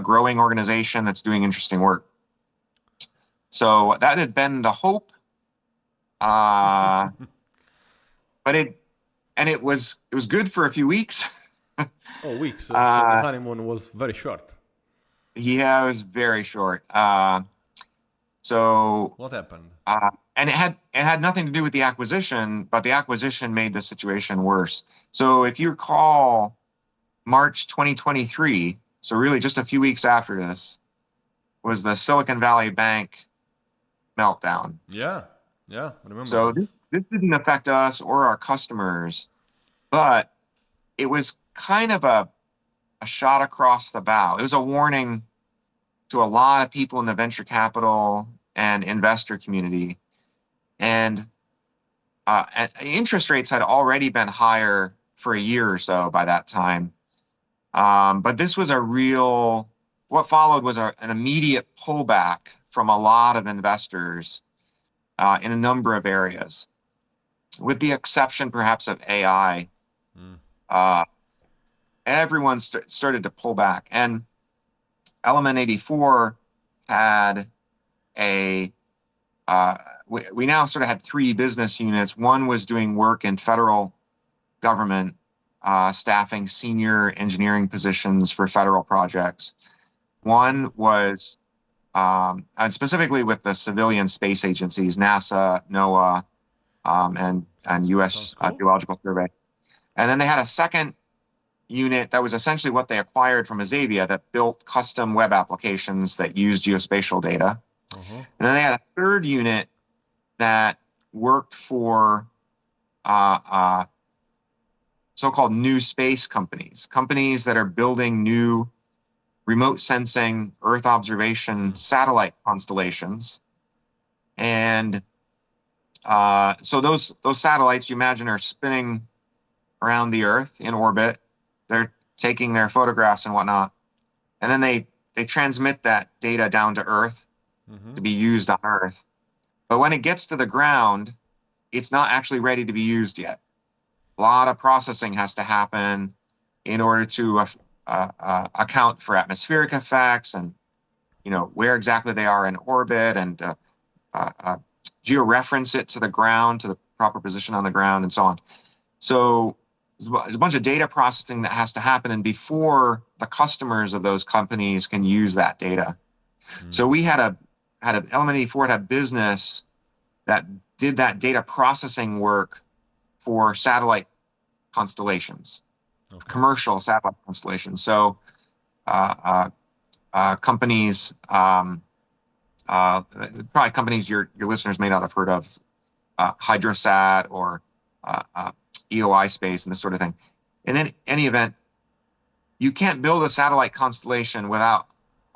growing organization that's doing interesting work. So that had been the hope, but it was good for a few weeks. Oh, weeks. So the honeymoon was very short. Yeah, it was very short. So What happened? and it had nothing to do with the acquisition, but the acquisition made the situation worse. So if you recall, March 2023, so really just a few weeks after this, was the Silicon Valley Bank meltdown. Yeah, I remember So that. this didn't affect us or our customers, but it was kind of a shot across the bow. It was a warning to a lot of people in the venture capital and investor community. And interest rates had already been higher for a year or so by that time. But this was what followed was an immediate pullback from a lot of investors in a number of areas, with the exception perhaps of AI. Mm. Everyone started to pull back. And Element 84 had we now sort of had three business units. One was doing work in federal government, staffing senior engineering positions for federal projects. One was and specifically with the civilian space agencies, NASA, NOAA, and U.S. Cool. Geological Survey. And then they had a second unit that was essentially what they acquired from Azavia that built custom web applications that used geospatial data. Uh-huh. And then they had a third unit that worked for so-called new space companies that are building new remote sensing Earth observation satellite constellations. And so those satellites, you imagine, are spinning around the Earth in orbit. They're taking their photographs and whatnot, and then they transmit that data down to Earth to be used on Earth. But when it gets to the ground, it's not actually ready to be used yet. A lot of processing has to happen in order to account for atmospheric effects and where exactly they are in orbit, and georeference it to the ground, to the proper position on the ground, and so on. So there's a bunch of data processing that has to happen, and before the customers of those companies can use that data. So we had Element 84 had a business that did that data processing work for satellite constellations, commercial satellite constellations. So companies, probably companies your listeners may not have heard of, Hydrosat or EOI Space and this sort of thing. And then, in any event, you can't build a satellite constellation without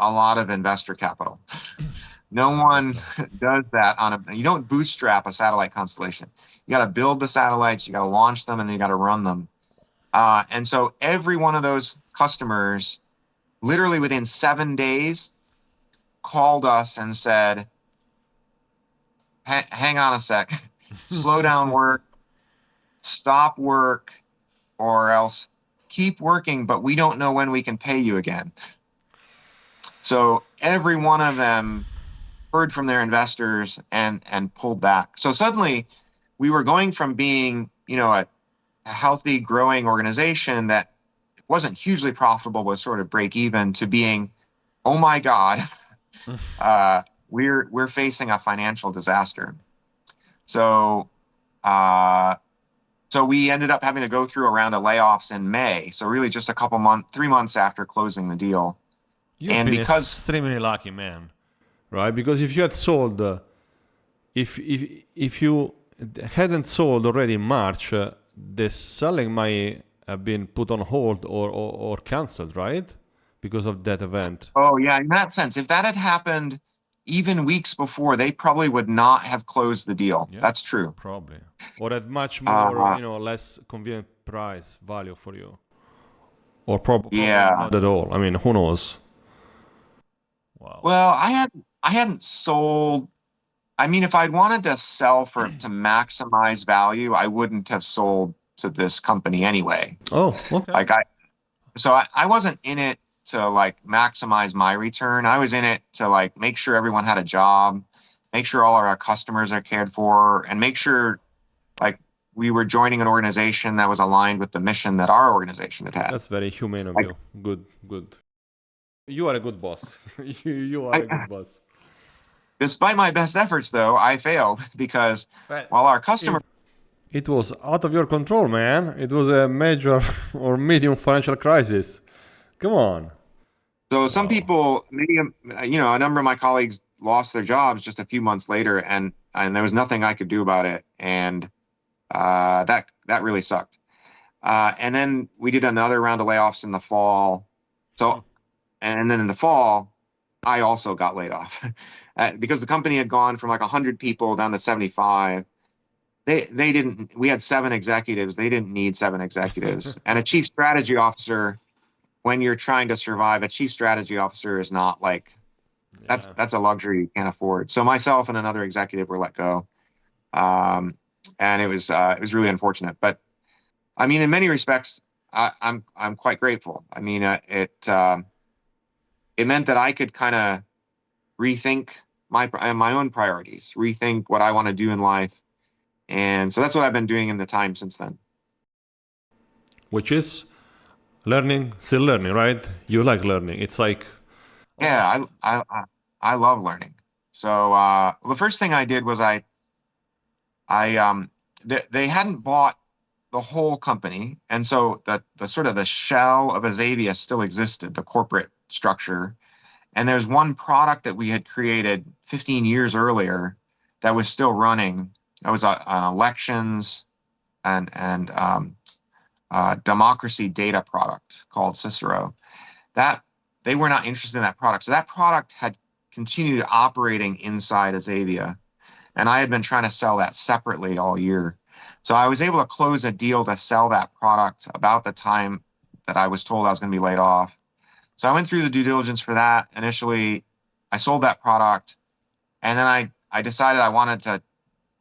a lot of investor capital. No one does that you don't bootstrap a satellite constellation. You got to build the satellites, you got to launch them, and then you got to run them. And so every one of those customers, literally within 7 days, called us and said, hang on a sec, slow down work, stop work, or else keep working, but we don't know when we can pay you again. So every one of them heard from their investors and pulled back. So suddenly we were going from being, a healthy, growing organization that wasn't hugely profitable, was sort of break even, to being, oh my God, we're facing a financial disaster. So we ended up having to go through a round of layoffs in May. So really just 3 months after closing the deal. You've been extremely lucky, man, right? Because if you had sold, if you hadn't sold already in March, the selling might have been put on hold or canceled, right? Because of that event. Oh yeah, in that sense, if that had happened even weeks before, they probably would not have closed the deal. Yeah, that's true. Probably. Or at much more, less convenient price value for you. or probably Yeah. not at all. I mean, who knows? Wow. Well, I hadn't sold. I mean, if I'd wanted to sell to maximize value, I wouldn't have sold to this company anyway. Oh, okay. Like I wasn't in it to like maximize my return. I was in it to like make sure everyone had a job, make sure all of our customers are cared for, and make sure like we were joining an organization that was aligned with the mission that our organization had had. That's very humane of Like you. Good, good. You are a good boss. You are I, a good boss. despite my best efforts, though, I failed because But while our customer, it was out of your control, man. It was a major or medium financial crisis. Come on. so some Wow. people, many, a number of my colleagues lost their jobs just a few months later, and there was nothing I could do about it, and that really sucked. And then we did another round of layoffs in the fall. So, and then in the fall, I also got laid off because the company had gone from like 100 people down to 75. They didn't. We had 7 executives. They didn't need 7 executives, and a chief strategy officer. When you're trying to survive, a chief strategy officer is not like Yeah. that's a luxury you can't afford. So myself and another executive were let go, and it was really unfortunate. But I mean, in many respects, I'm quite grateful. I mean, it meant that I could kind of rethink my own priorities, rethink what I want to do in life, and so that's what I've been doing in the time since then. Which is learning, still learning, right? You like learning. It's like Yeah, almost. I love learning. So the first thing I did was they hadn't bought the whole company, and so the sort of the shell of Azavia still existed, the corporate structure. And there's one product that we had created 15 years earlier that was still running. That was an elections and democracy data product called Cicero. That they were not interested in that product. So that product had continued operating inside Azavia, and I had been trying to sell that separately all year. So I was able to close a deal to sell that product about the time that I was told I was going to be laid off. So I went through the due diligence for that. Initially, I sold that product, and then I decided I wanted to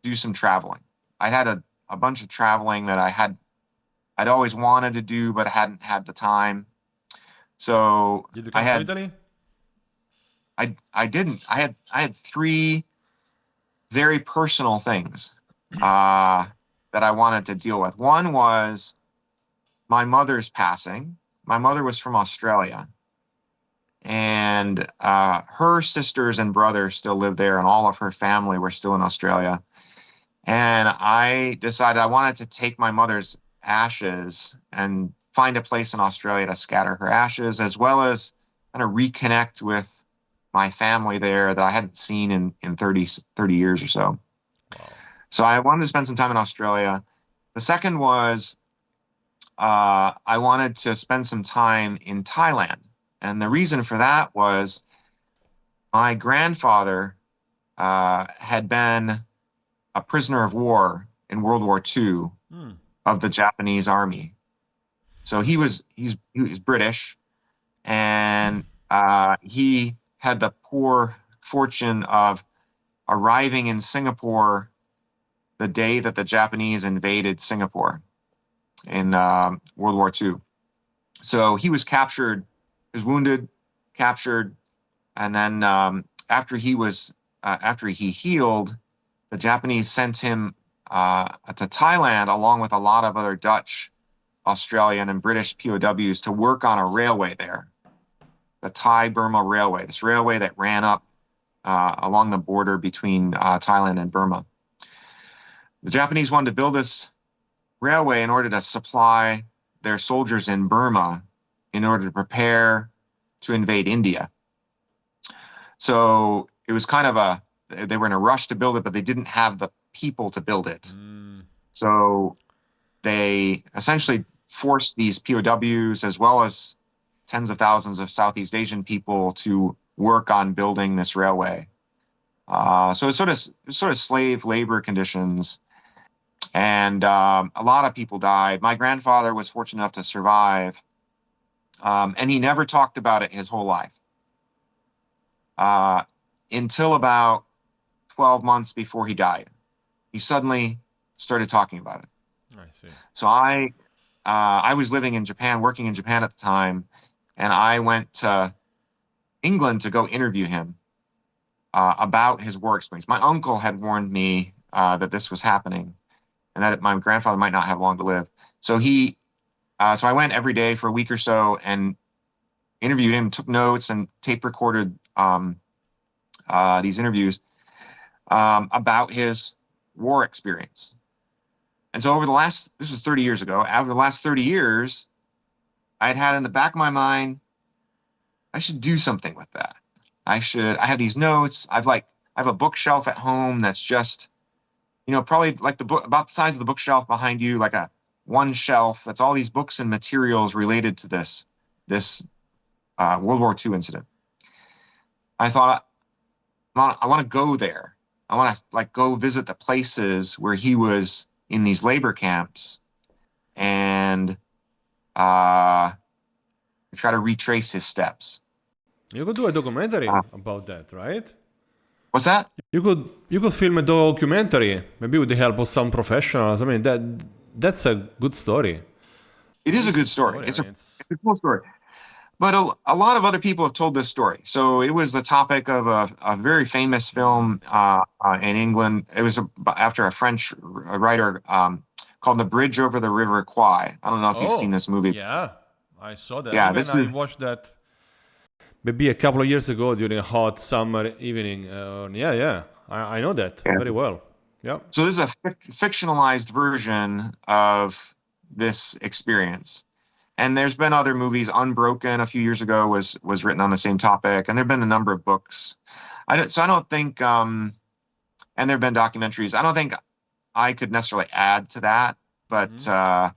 do some traveling. I had a bunch of traveling that I'd always wanted to do, but hadn't had the time. So Did you I come to had Italy? I didn't. I had 3 very personal things that I wanted to deal with. One was my mother's passing. My mother was from Australia, and her sisters and brothers still lived there, and all of her family were still in Australia. And I decided I wanted to take my mother's ashes and find a place in Australia to scatter her ashes, as well as kind of reconnect with my family there that I hadn't seen in 30 years or so. Wow. So I wanted to spend some time in Australia. The second was I wanted to spend some time in Thailand. And the reason for that was my grandfather had been a prisoner of war in World War II Hmm. of the Japanese army. So he was British, and he had the poor fortune of arriving in Singapore the day that the Japanese invaded Singapore in World War II. So he was captured, was wounded, captured, and then after he healed, the Japanese sent him to Thailand along with a lot of other Dutch, Australian, and British POWs to work on a railway there, the Thai Burma Railway, this railway that ran up along the border between Thailand and Burma. The Japanese wanted to build this railway in order to supply their soldiers in Burma in order to prepare to invade India. So it was kind of they were in a rush to build it, but they didn't have the people to build it. Mm. So they essentially forced these POWs as well as tens of thousands of Southeast Asian people to work on building this railway. So it's sort of slave labor conditions, and a lot of people died. My grandfather was fortunate enough to survive, And he never talked about it his whole life until about 12 months before he died. He suddenly started talking about it. I see. So I was living in Japan, working in Japan at the time, and I went to England to go interview him about his war experience. My uncle had warned me that this was happening and that my grandfather might not have long to live. So so I went every day for a week or so and interviewed him, took notes, and tape recorded these interviews about his war experience. And so this was 30 years ago. Over the last 30 years, I had in the back of my mind, I should do something with that. I have these notes. I have a bookshelf at home that's just, probably like the book, about the size of the bookshelf behind you, like one shelf. That's all these books and materials related to this World War II incident. I thought, I want to go there. I want to go visit the places where he was in these labor camps and try to retrace his steps. You could do a documentary about that, right? What's that? You could film a documentary, maybe with the help of some professionals. I mean, that's a good story. It is a good story. It's a cool story. But a lot of other people have told this story. So it was the topic of a very famous film in England. It was after a French writer called The Bridge Over the River Kwai. I don't know if you've seen this movie. Yeah, I saw that. Yeah, I watched that maybe a couple of years ago during a hot summer evening. I know that very well. Yeah. So this is a fictionalized version of this experience. And there's been other movies. Unbroken a few years ago was written on the same topic, and there've been a number of books. I don't think, and there've been documentaries. I don't think I could necessarily add to that, but I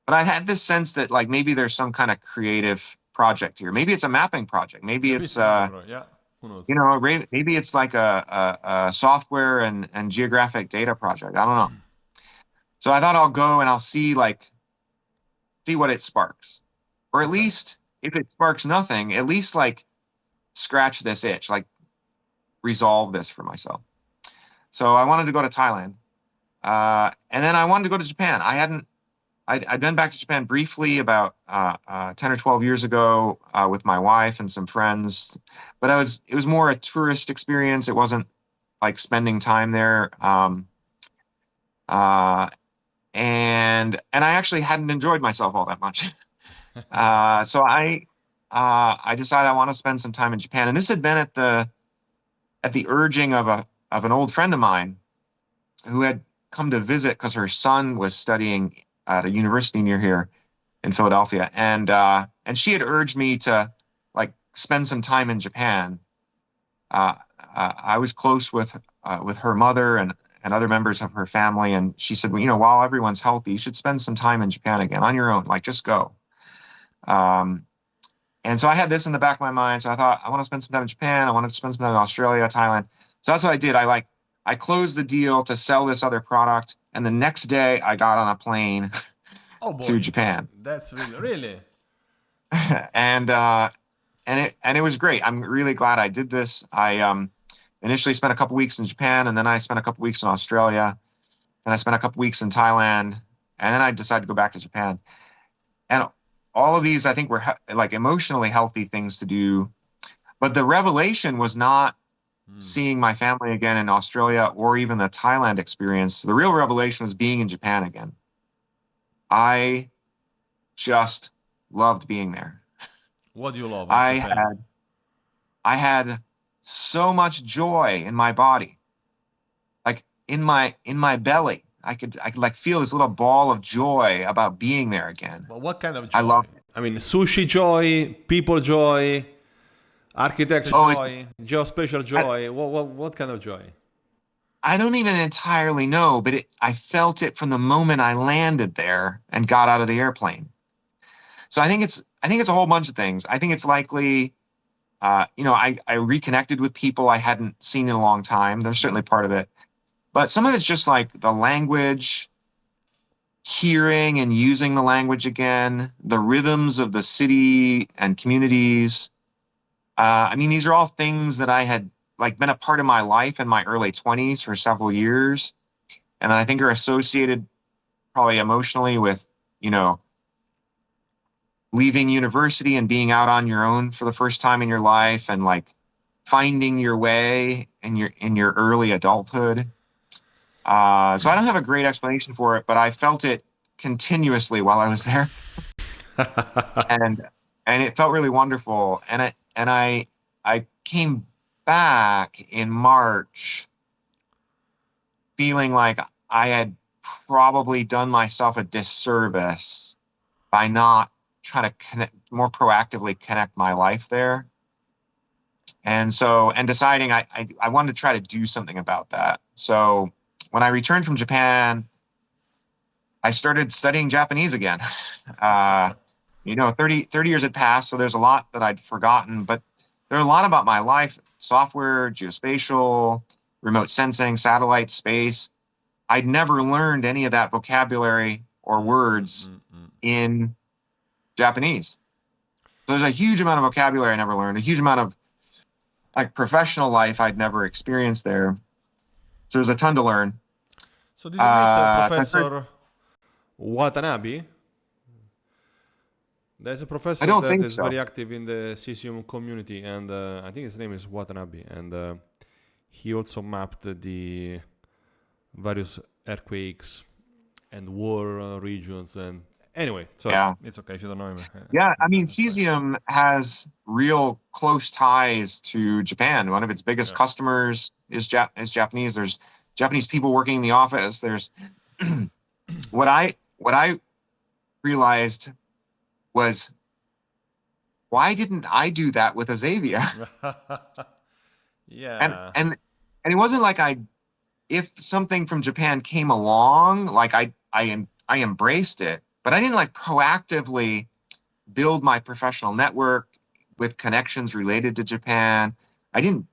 had this sense that maybe there's some kind of creative project here. Maybe it's a mapping project. Maybe it's yeah. Who knows? Maybe it's like a software and geographic data project. I don't know. So I thought I'll go and I'll see what it sparks, or at least if it sparks nothing, at least scratch this itch, resolve this for myself. So I wanted to go to Thailand, and then I wanted to go to Japan. I'd been back to Japan briefly about 10 or 12 years ago with my wife and some friends, but it was more a tourist experience. It wasn't spending time there. And I actually hadn't enjoyed myself all that much. So I decided I want to spend some time in Japan. And this had been at the urging of an old friend of mine who had come to visit because her son was studying at a university near here in Philadelphia. And she had urged me to spend some time in Japan. I was close with her mother and other members of her family. And she said, well, while everyone's healthy, you should spend some time in Japan again on your own, just go. And so I had this in the back of my mind. So I thought, I want to spend some time in Japan. I wanted to spend some time in Australia, Thailand. So that's what I did. I closed the deal to sell this other product. And the next day I got on a plane to Japan. That's really. And it was great. I'm really glad I did this. I initially spent a couple weeks in Japan, and then I spent a couple weeks in Australia, and I spent a couple weeks in Thailand, and then I decided to go back to Japan. And all of these, I think, were emotionally healthy things to do. But the revelation was not seeing my family again in Australia or even the Thailand experience. The real revelation was being in Japan again. I just loved being there. What do you love? I had so much joy in my body, in my belly. I could feel this little ball of joy about being there again. But what kind of joy? I love it. I mean, sushi joy, people joy, architecture joy, geospatial joy. What kind of joy? I don't even entirely know, but I felt it from the moment I landed there and got out of the airplane. So I think it's a whole bunch of things. I think it's likely, I reconnected with people I hadn't seen in a long time. There's certainly part of it. But some of it's just the language, hearing and using the language again, the rhythms of the city and communities. I mean, these are all things that I had like been a part of my life in my early 20s for several years, and I think are associated probably emotionally with, you know, leaving university and being out on your own for the first time in your life, and like finding your way in your early adulthood. So I don't have a great explanation for it, but I felt it continuously while I was there, and it felt really wonderful. I came back in March feeling like I had probably done myself a disservice by not trying to more proactively connect my life there. And so, and deciding I wanted to try to do something about that. So when I returned from Japan, I started studying Japanese again. You know, 30 years had passed, so there's a lot that I'd forgotten, but there are a lot about my life, software, geospatial, remote sensing, satellite, space. I'd never learned any of that vocabulary or words in Japanese. So there's a huge amount of vocabulary I never learned, a huge amount of like professional life I'd never experienced there. So there's a ton to learn. So did you meet Professor Watanabe? There's a I professor don't that think is so. very active in the cesium community, and I think his name is Watanabe, and he also mapped the various earthquakes and war regions. And anyway, sorry, Yeah. it's okay if you don't know him. Yeah. I mean, That's fine. cesium has real close ties to Japan. One of its biggest Yeah. customers is Japanese. There's Japanese people working in the office. There's what I realized was, why didn't I do that with Azavia? and Yeah. and and it wasn't like if something from Japan came along, like I embraced it, but I didn't like proactively build my professional network with connections related to Japan. I didn't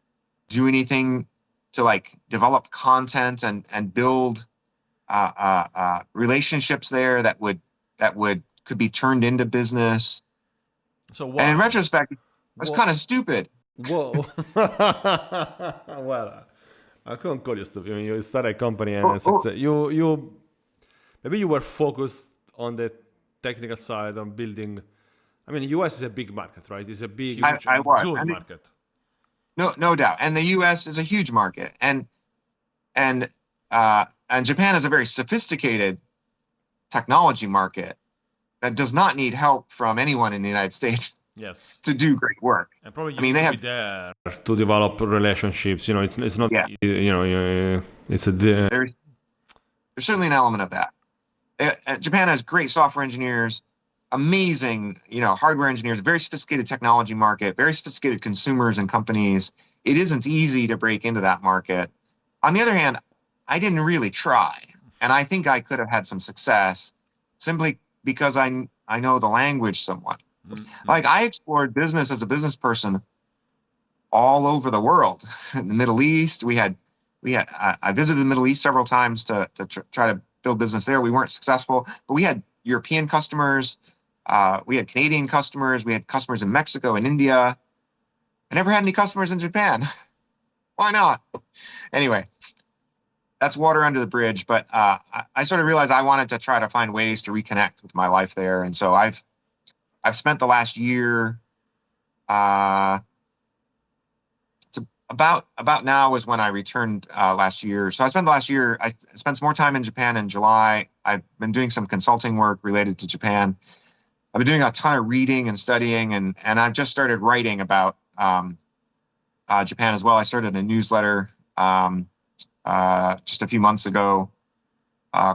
do anything to like develop content and build relationships there that would could be turned into business. So And in why? retrospect, it was What? kind of stupid. Whoa. Well, I couldn't call you stupid. I mean, you start a company Oh, and oh, success. You maybe you were focused on the technical side on building. I mean, US is a big market, right? It's a big, huge, I and was. good I mean, market. no doubt. And the U.S. is a huge market, and and Japan is a very sophisticated technology market that does not need help from anyone in the United States Yes, to do great work. and probably I you mean, need they to be have, there to develop relationships. You know, it's not yeah, it's a there's certainly an element of that. Japan has great software engineers, amazing, you know, hardware engineers, very sophisticated technology market, very sophisticated consumers and companies. It isn't easy to break into that market. On the other hand, I didn't really try, and I think I could have had some success simply because I know the language somewhat. Like I explored business as a business person all over the world. In the Middle East, I visited the Middle East several times to try to build business there. We weren't successful, but we had European customers, we had Canadian customers, we had customers in Mexico and India. I never had any customers in Japan. Why not? Anyway, that's water under the bridge. But I sort of realized I wanted to try to find ways to reconnect with my life there, and so I've spent the last year. It's about now is when I returned last year. So I spent the last year. I spent some more time in Japan in July. I've been doing some consulting work related to Japan. I've been doing a ton of reading and studying, and I've just started writing about Japan as well. I started a newsletter just a few months ago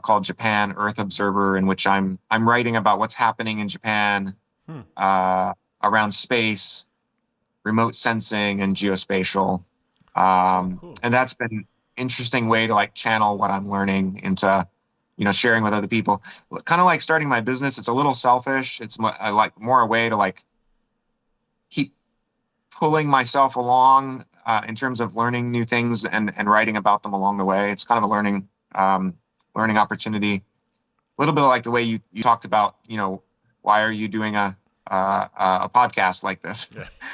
called Japan Earth Observer, in which I'm writing about what's happening in Japan around space, remote sensing, and geospatial. Oh, cool. And that's been interesting way to like channel what I'm learning into, you know, sharing with other people. Kind of like starting my business. It's a little selfish. It's like more a way to like keep pulling myself along in terms of learning new things and writing about them along the way. It's kind of a learning opportunity. little bit like the way you talked about, why are you doing a podcast like this?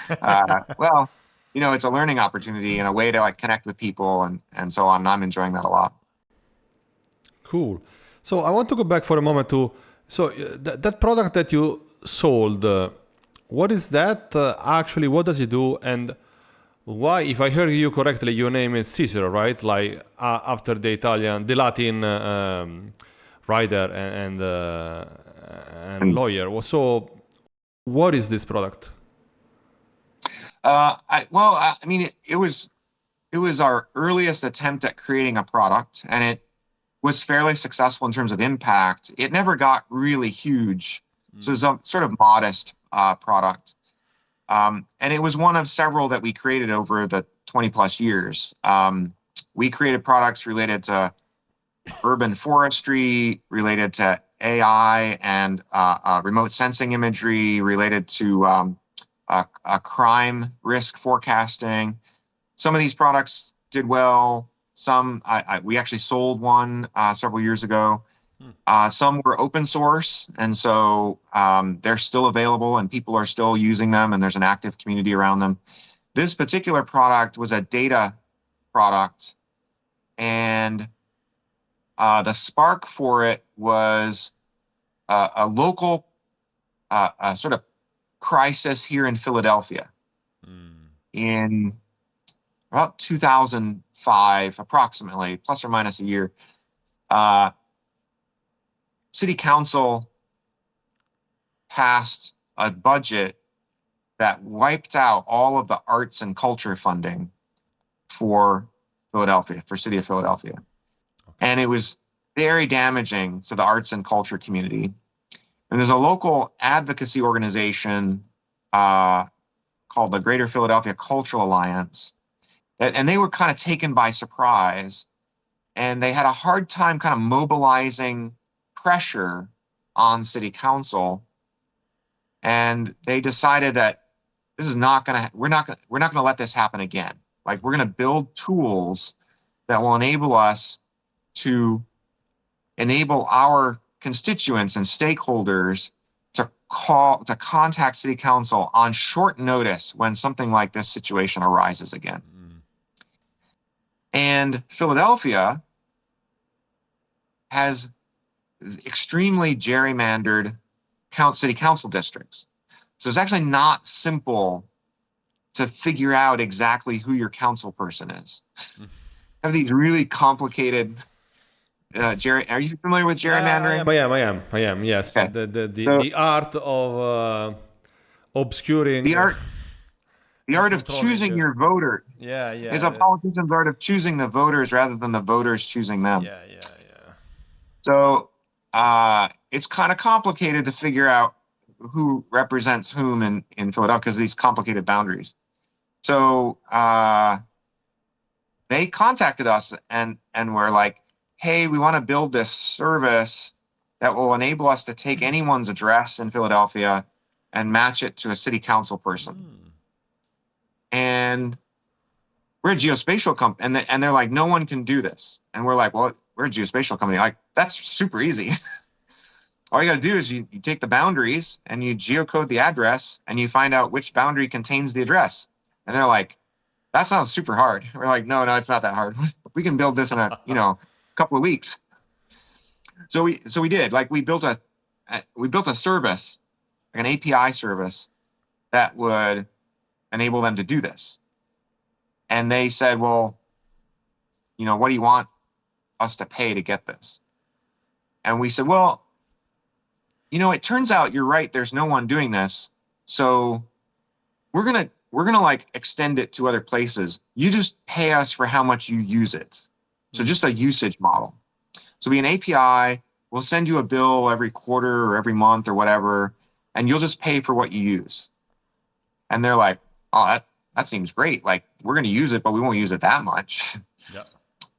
Yeah. Well, it's a learning opportunity and a way to like connect with people and so on. And I'm enjoying that a lot. Cool. So I want to go back for a moment to that product that you sold. What is that actually? What does it do? And why, if I heard you correctly, you name it Cicero, right? Like after the Latin writer and And lawyer. So, what is this product? I mean, it was our earliest attempt at creating a product, and it was fairly successful in terms of impact. It never got really huge, so it's a sort of modest product. And it was one of several that we created over the 20 plus years. We created products related to urban forestry, related to AI and remote sensing imagery, related to crime risk forecasting. Some of these products did well. Some we actually sold one several years ago. Some were open source, and so they're still available, and people are still using them, and there's an active community around them. This particular product was a data product, and the spark for it was a local sort of crisis here in Philadelphia in about 2005, approximately, plus or minus a year. City Council passed a budget that wiped out all of the arts and culture funding for Philadelphia, for City of Philadelphia. And it was very damaging to the arts and culture community. And there's a local advocacy organization called the Greater Philadelphia Cultural Alliance, and they were kind of taken by surprise, and they had a hard time kind of mobilizing pressure on City Council, and they decided that this is not going to we're not going to let this happen again. Like, we're going to build tools that will enable us to enable our constituents and stakeholders to contact City Council on short notice when something like this situation arises again. And Philadelphia has extremely gerrymandered city council districts. So it's actually not simple to figure out exactly who your council person is. Have these really complicated are you familiar with gerrymandering? I am. Yes, Okay. the art of obscuring, the art of choosing your voter. Yeah, Is a politician's art of choosing the voters rather than the voters choosing them. Yeah. So it's kind of complicated to figure out who represents whom in Philadelphia because of these complicated boundaries. So they contacted us and were like, hey, we want to build this service that will enable us to take anyone's address in Philadelphia and match it to a city council person. And we're a geospatial company. And they're like, no one can do this. And we're like, well, we're a geospatial company. Like, that's super easy. All you got to do is you take the boundaries and you geocode the address and you find out which boundary contains the address. And they're like, that sounds super hard. We're like, no, it's not that hard. We can build this in a couple of weeks. So we did. Like, we built a service, like an API service that would enable them to do this. And they said, well, what do you want us to pay to get this? And we said, well, it turns out you're right. There's no one doing this. So we're going to like extend it to other places. You just pay us for how much you use it. So just a usage model. So be an API. We'll send you a bill every quarter or every month or whatever, and you'll just pay for what you use. And they're like, oh, that seems great. Like, we're going to use it, but we won't use it that much. Yeah.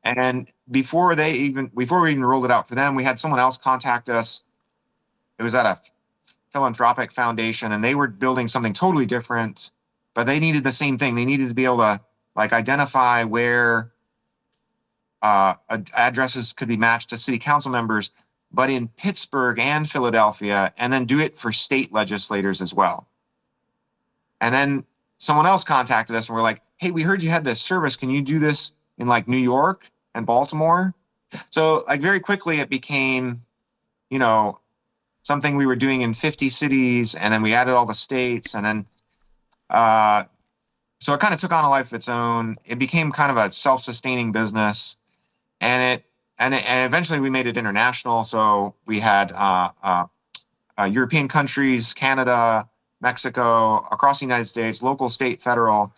And before we even rolled it out for them, we had someone else contact us. It was at a philanthropic foundation, and they were building something totally different, but they needed the same thing. They needed to be able to like identify where addresses could be matched to city council members but in Pittsburgh and Philadelphia, and then do it for state legislators as well. And then someone else contacted us and we're like, hey, we heard you had this service. Can you do this in like New York and Baltimore? So like very quickly it became, you know, something we were doing in 50 cities, and then we added all the states, and then so it kind of took on a life of its own. It became kind of a self-sustaining business, and eventually we made it international. So we had European countries, Canada, Mexico, across the United States, local, state, federal.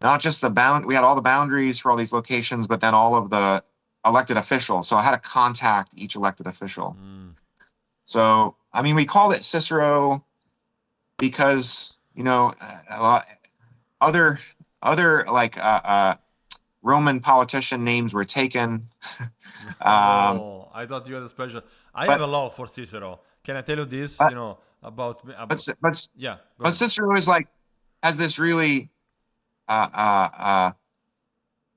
Not just we had all the boundaries for all these locations, but then all of the elected officials. So I had to contact each elected official. So, I mean, we called it Cicero because, you know, other like Roman politician names were taken. I thought you had a special. I have a love for Cicero. Can I tell you this? You know about yeah. But Cicero is like has this really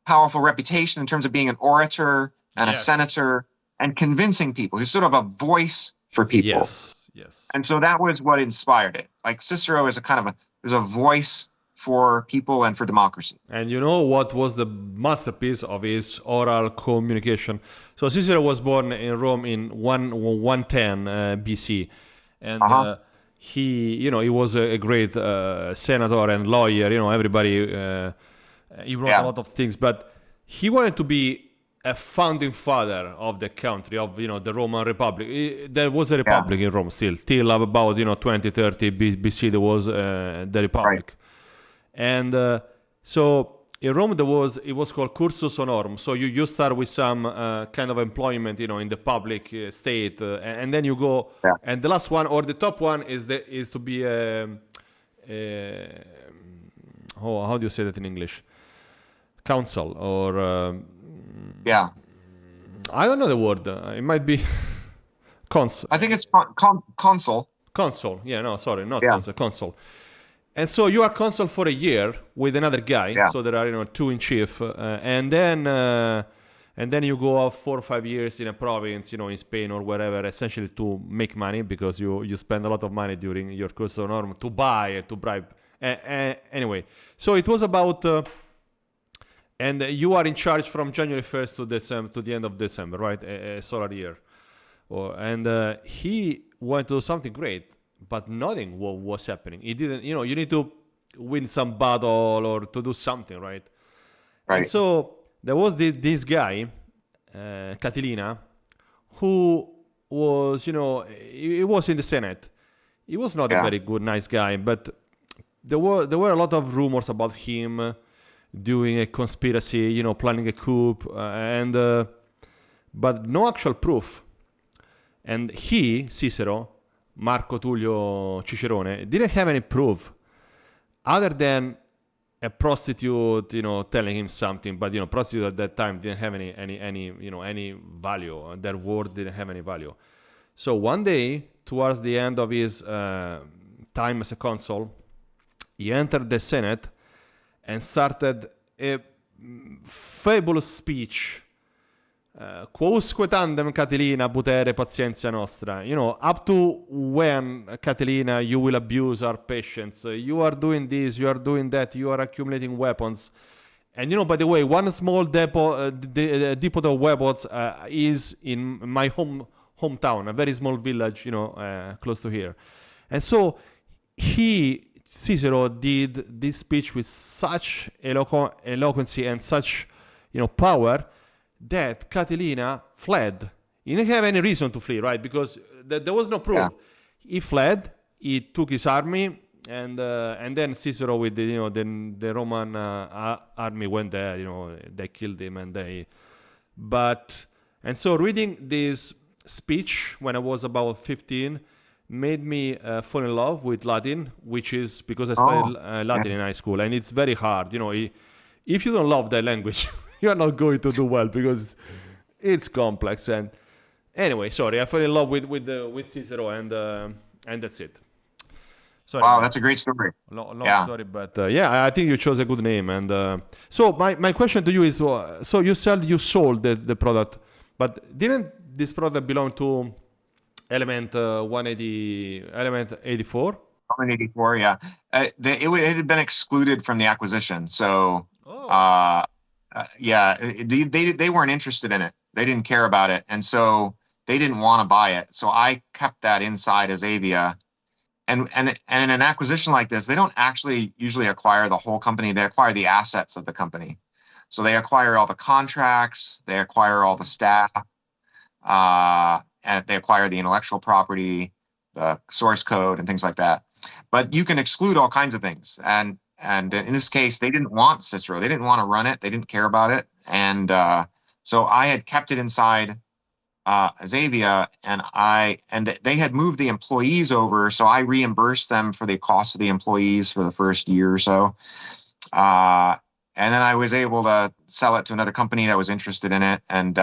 powerful reputation in terms of being an orator and a senator and convincing people. He's sort of a voice for people. Yes. And so that was what inspired it. Like Cicero is a voice for people and for democracy. And you know what was the masterpiece of his oral communication? So Cicero was born in Rome in 110 BC, and he was a great senator and lawyer. You know, everybody. He wrote a lot of things, but he wanted to be a founding father of the country, of the Roman Republic. There was a republic in Rome still till about 2030 BC. There was the republic, and so in Rome it was called cursus honorum. So you start with some kind of employment, in the public state, and then you go, and the last one or the top one is to be how do you say that in English? Council or I don't know the word. It might be consul. I think it's consul. Consul. Yeah, no, sorry, not consul. Consul. And so you are consul for a year with another guy. Yeah. So there are two in chief, and then you go off 4 or 5 years in a province, in Spain or wherever, essentially to make money because you spend a lot of money during your cursus honorum to buy to bribe. Anyway, so it was about. And you are in charge from January 1st to December, to the end of December, right? A solar year. And he wanted to do something great, but nothing was happening. He didn't, you need to win some battle or to do something, right? Right. And so there was this guy, Catilina, who was, he was in the Senate. He was not a very good, nice guy, but there were a lot of rumors about him doing a conspiracy, planning a coup, but no actual proof. And Cicero, Marco Tullio Cicerone, didn't have any proof other than a prostitute, telling him something. But prostitute at that time didn't have any value. Their word didn't have any value. So one day, towards the end of his time as a consul, he entered the Senate and started a fabulous speech. Quousque tandem, Catilina, putere patientia nostra. Up to when, Catilina, you will abuse our patience? You are doing this, you are doing that, you are accumulating weapons. And by the way, one small depot of weapons is in my hometown, a very small village, close to here. And so Cicero did this speech with such eloquency and such, power that Catilina fled. He didn't have any reason to flee, right? Because there was no proof. Yeah. He fled. He took his army, and then Cicero with the Roman army went there. They killed him, and so reading this speech when I was about 15. Made me fall in love with Latin, which is because I studied Latin in high school, and it's very hard. If you don't love that language, you are not going to do well because it's complex. And anyway, sorry, I fell in love with Cicero, and that's it. Sorry, wow, that's a great story. Long story, but I think you chose a good name. And so my question to you is: so you sold the product, but didn't this product belong to Element 180, Element 84. 184, yeah. It had been excluded from the acquisition. So, Oh, uh, yeah, they weren't interested in it. They didn't care about it. And so they didn't want to buy it. So I kept that inside Azavia. And in an acquisition like this, they don't actually usually acquire the whole company. They acquire the assets of the company. So they acquire all the contracts, they acquire all the staff, and they acquire the intellectual property, the source code, and things like that. But you can exclude all kinds of things. And in this case, they didn't want Cicero. They didn't want to run it. They didn't care about it. And so I had kept it inside Xavia, and they had moved the employees over, so I reimbursed them for the cost of the employees for the first year or so. And then I was able to sell it to another company that was interested in it, and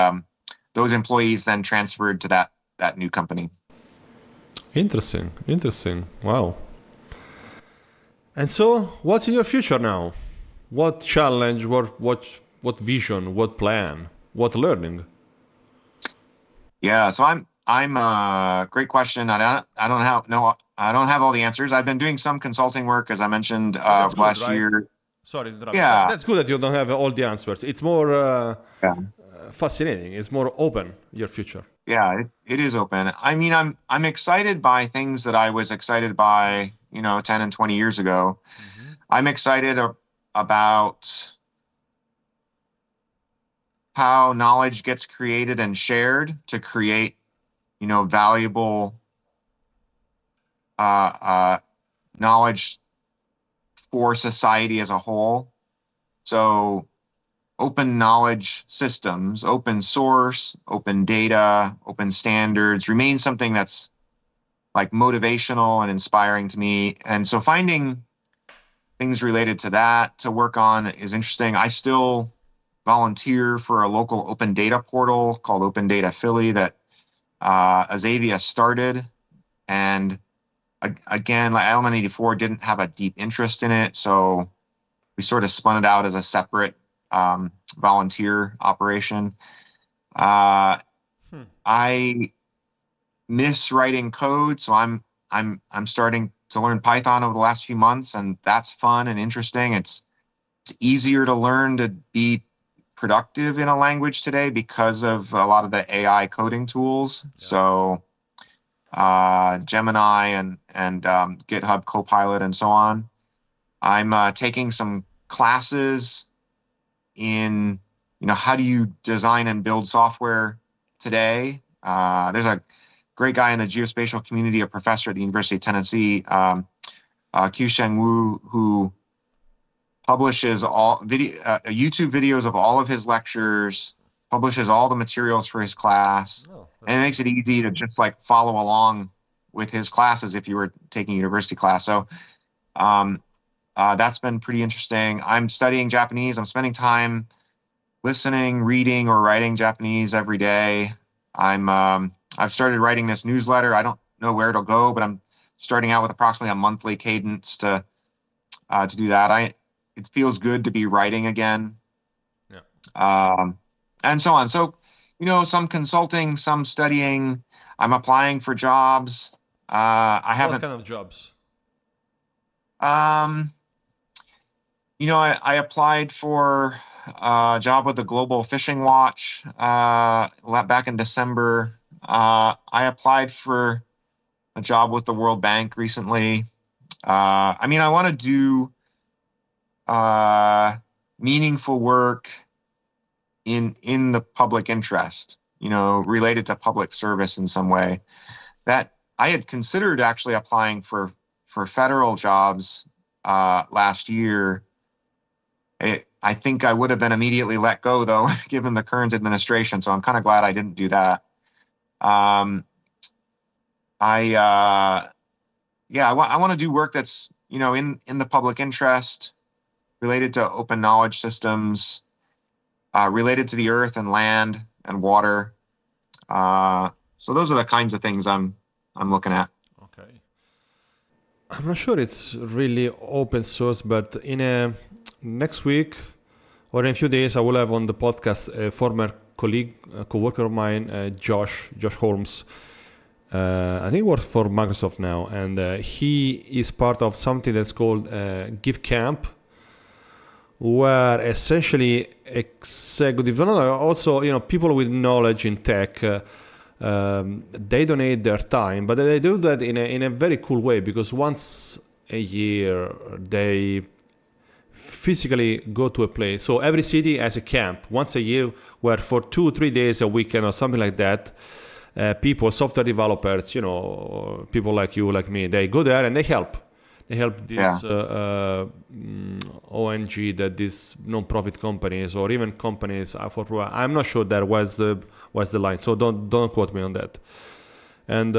those employees then transferred to that new company. interesting, interesting. Wow. And so, what's in your future now? What challenge? What vision? What plan? What learning? Yeah, so I'm great question. I don't have all the answers. I've been doing some consulting work, as I mentioned But that's good, last right? year. Sorry to interrupt. Yeah, That's good that you don't have all the answers. It's more yeah, fascinating. It's more open, your future. yeah. It is open. I mean, I'm excited by things that I was excited by, 10 and 20 years ago. Mm-hmm. I'm excited about how knowledge gets created and shared to create, valuable uh, uh, knowledge for society as a whole. So open knowledge systems, open source, open data, open standards remain something that's like motivational and inspiring to me. And so finding things related to that to work on is interesting. I still volunteer for a local open data portal called Open Data Philly that Azavia started. And again, like Element 84 didn't have a deep interest in it. So we sort of spun it out as a separate volunteer operation. Hmm. I miss writing code, so I'm starting to learn Python over the last few months, and that's fun and interesting. It's easier to learn to be productive in a language today because of a lot of the AI coding tools. Yeah. So Gemini and GitHub Copilot and so on. I'm taking some classes in how do you design and build software today. There's a great guy in the geospatial community, a professor at the University of Tennessee, Qiusheng Wu, who publishes all YouTube videos of all of his lectures, publishes all the materials for his class, Oh, that's and it makes it easy to just like follow along with his classes if you were taking a university class. So that's been pretty interesting. I'm studying Japanese. I'm spending time listening, reading, or writing Japanese every day. I've started writing this newsletter. I don't know where it'll go, but I'm starting out with approximately a monthly cadence to do that. It feels good to be writing again, yeah. and so on. So, some consulting, some studying. I'm applying for jobs. I What haven't. kind of jobs? Um, I applied for a job with the Global Fishing Watch back in December. I applied for a job with the World Bank recently. I mean, I want to do meaningful work in the public interest, related to public service in some way. That I had considered actually applying for federal jobs last year. I think I would have been immediately let go, though, given the current administration. So I'm kind of glad I didn't do that. I want to do work that's in the public interest, related to open knowledge systems, related to the earth and land and water. So those are the kinds of things I'm looking at. Okay. I'm not sure it's really open source, but in a next week or in a few days, I will have on the podcast a former colleague, a co-worker of mine, Josh Holmes. I think he works for Microsoft now, and he is part of something that's called Give Camp, where essentially executive, also people with knowledge in tech, they donate their time, but they do that in a very cool way, because once a year they physically go to a place. So every city has a camp once a year where for 2 or 3 days a weekend or something like that, people, software developers, people like you, like me, they go there and they help. They help Yeah. these ONG, that these non-profit companies or even companies I'm not sure that was the line. So don't quote me on that. And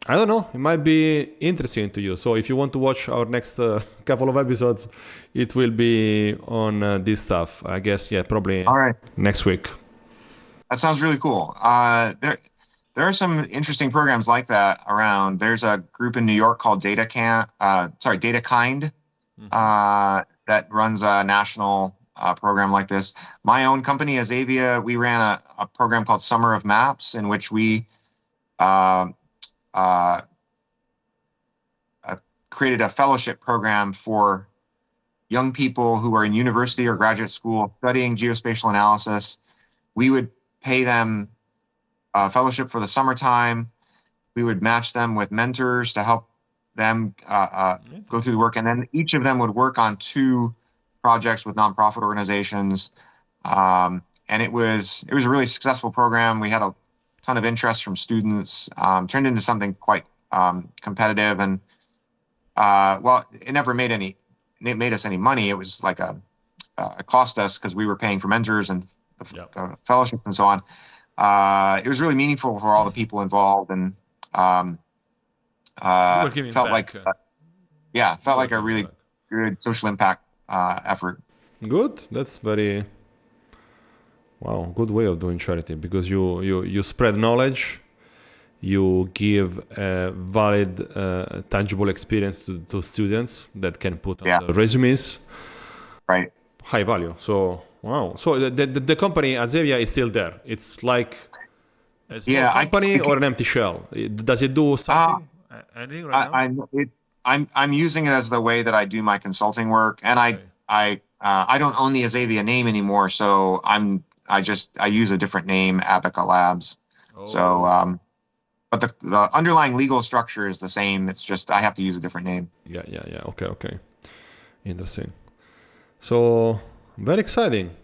I don't know. It might be interesting to you. So if you want to watch our next couple of episodes, it will be on this stuff. I guess, yeah, probably All right. next week. That sounds really cool. There are some interesting programs like that around. There's a group in New York called DataKind, that runs a national program like this. My own company, Azavia, we ran a program called Summer of Maps, in which we created a fellowship program for young people who are in university or graduate school studying geospatial analysis. We would pay them a fellowship for the summertime. We would match them with mentors to help them go through the work, and then each of them would work on 2 projects with nonprofit organizations. And it was a really successful program. We had a ton of interest from students. Turned into something quite competitive, and well, it never made us any money. It was like it cost us because we were paying for mentors and the fellowship and so on. It was really meaningful for all the people involved, and felt back. like a really good social impact effort. Good. That's very good way of doing charity, because you spread knowledge, you give a valid, tangible experience to students that can put on the resumes. Right. High value. So wow. So the company Azavia is still there. It's like a small company or an empty shell. Does it do something? Anything right now? I'm using it as the way that I do my consulting work, and I don't own the Azavia name anymore, so I use a different name, Abaca Labs. So but the underlying legal structure is the same. It's just I have to use a different name. Yeah. Okay. Interesting. So very exciting.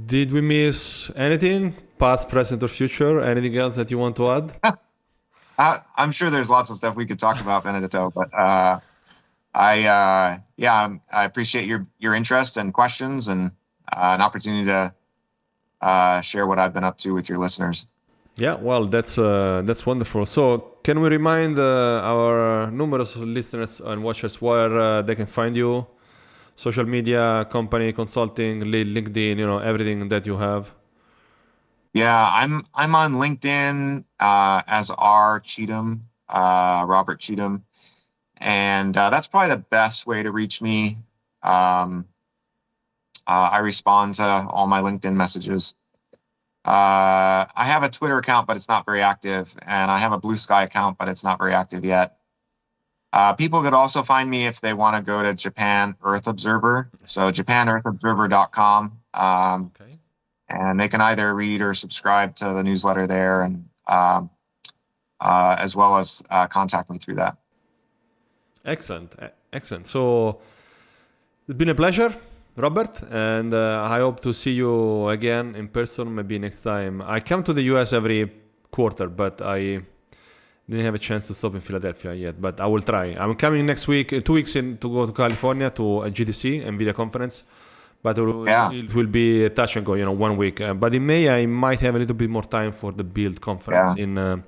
Did we miss anything? Past, present, or future? Anything else that you want to add? I'm sure there's lots of stuff we could talk about, Benedetto, but I appreciate your interest and questions, and an opportunity to share what I've been up to with your listeners. Yeah, well, that's wonderful. So can we remind our numerous listeners and watchers where they can find you? Social media, company, consulting, LinkedIn, everything that you have. Yeah, I'm on LinkedIn as R. Cheetham, Robert Cheetham, and that's probably the best way to reach me. I respond to all my LinkedIn messages. I have a Twitter account, but it's not very active, and I have a Blue Sky account, but it's not very active yet. People could also find me if they want to go to Japan Earth Observer, so japanearthobserver.com. Okay. And they can either read or subscribe to the newsletter there, and as well as contact me through that. Excellent. So it's been a pleasure, Robert, and I hope to see you again in person, maybe next time. I come to the US every quarter, but I didn't have a chance to stop in Philadelphia yet, but I will try. I'm coming next week, 2 weeks in, to go to California to a GTC, NVIDIA conference. But it will be a touch and go, 1 week. But in May, I might have a little bit more time for the Build conference in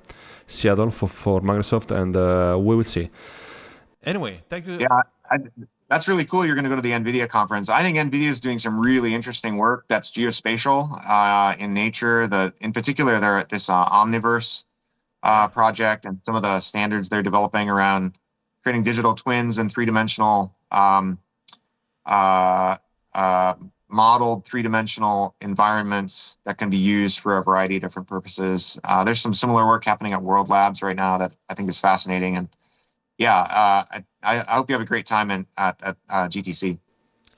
Seattle for Microsoft, and we will see. Anyway, thank you. Yeah, that's really cool. You're going to go to the NVIDIA conference. I think NVIDIA is doing some really interesting work that's geospatial in nature. In particular, they're at this Omniverse project, and some of the standards they're developing around creating digital twins and three-dimensional modeled three-dimensional environments that can be used for a variety of different purposes. There's some similar work happening at World Labs right now that I think is fascinating. And yeah, I hope you have a great time at GTC.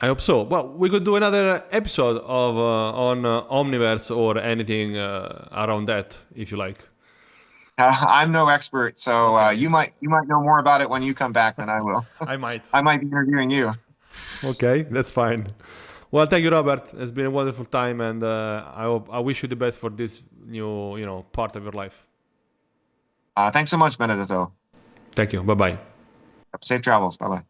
I hope so. Well, we could do another episode of on Omniverse or anything around that, if you like. I'm no expert, so Okay. you might know more about it when you come back than I will. I might. I might be interviewing you. Okay, that's fine. Well, thank you, Robert. It's been a wonderful time, and I wish you the best for this new, part of your life. Thanks so much, Benedetto. Thank you. Bye bye. Safe travels. Bye bye.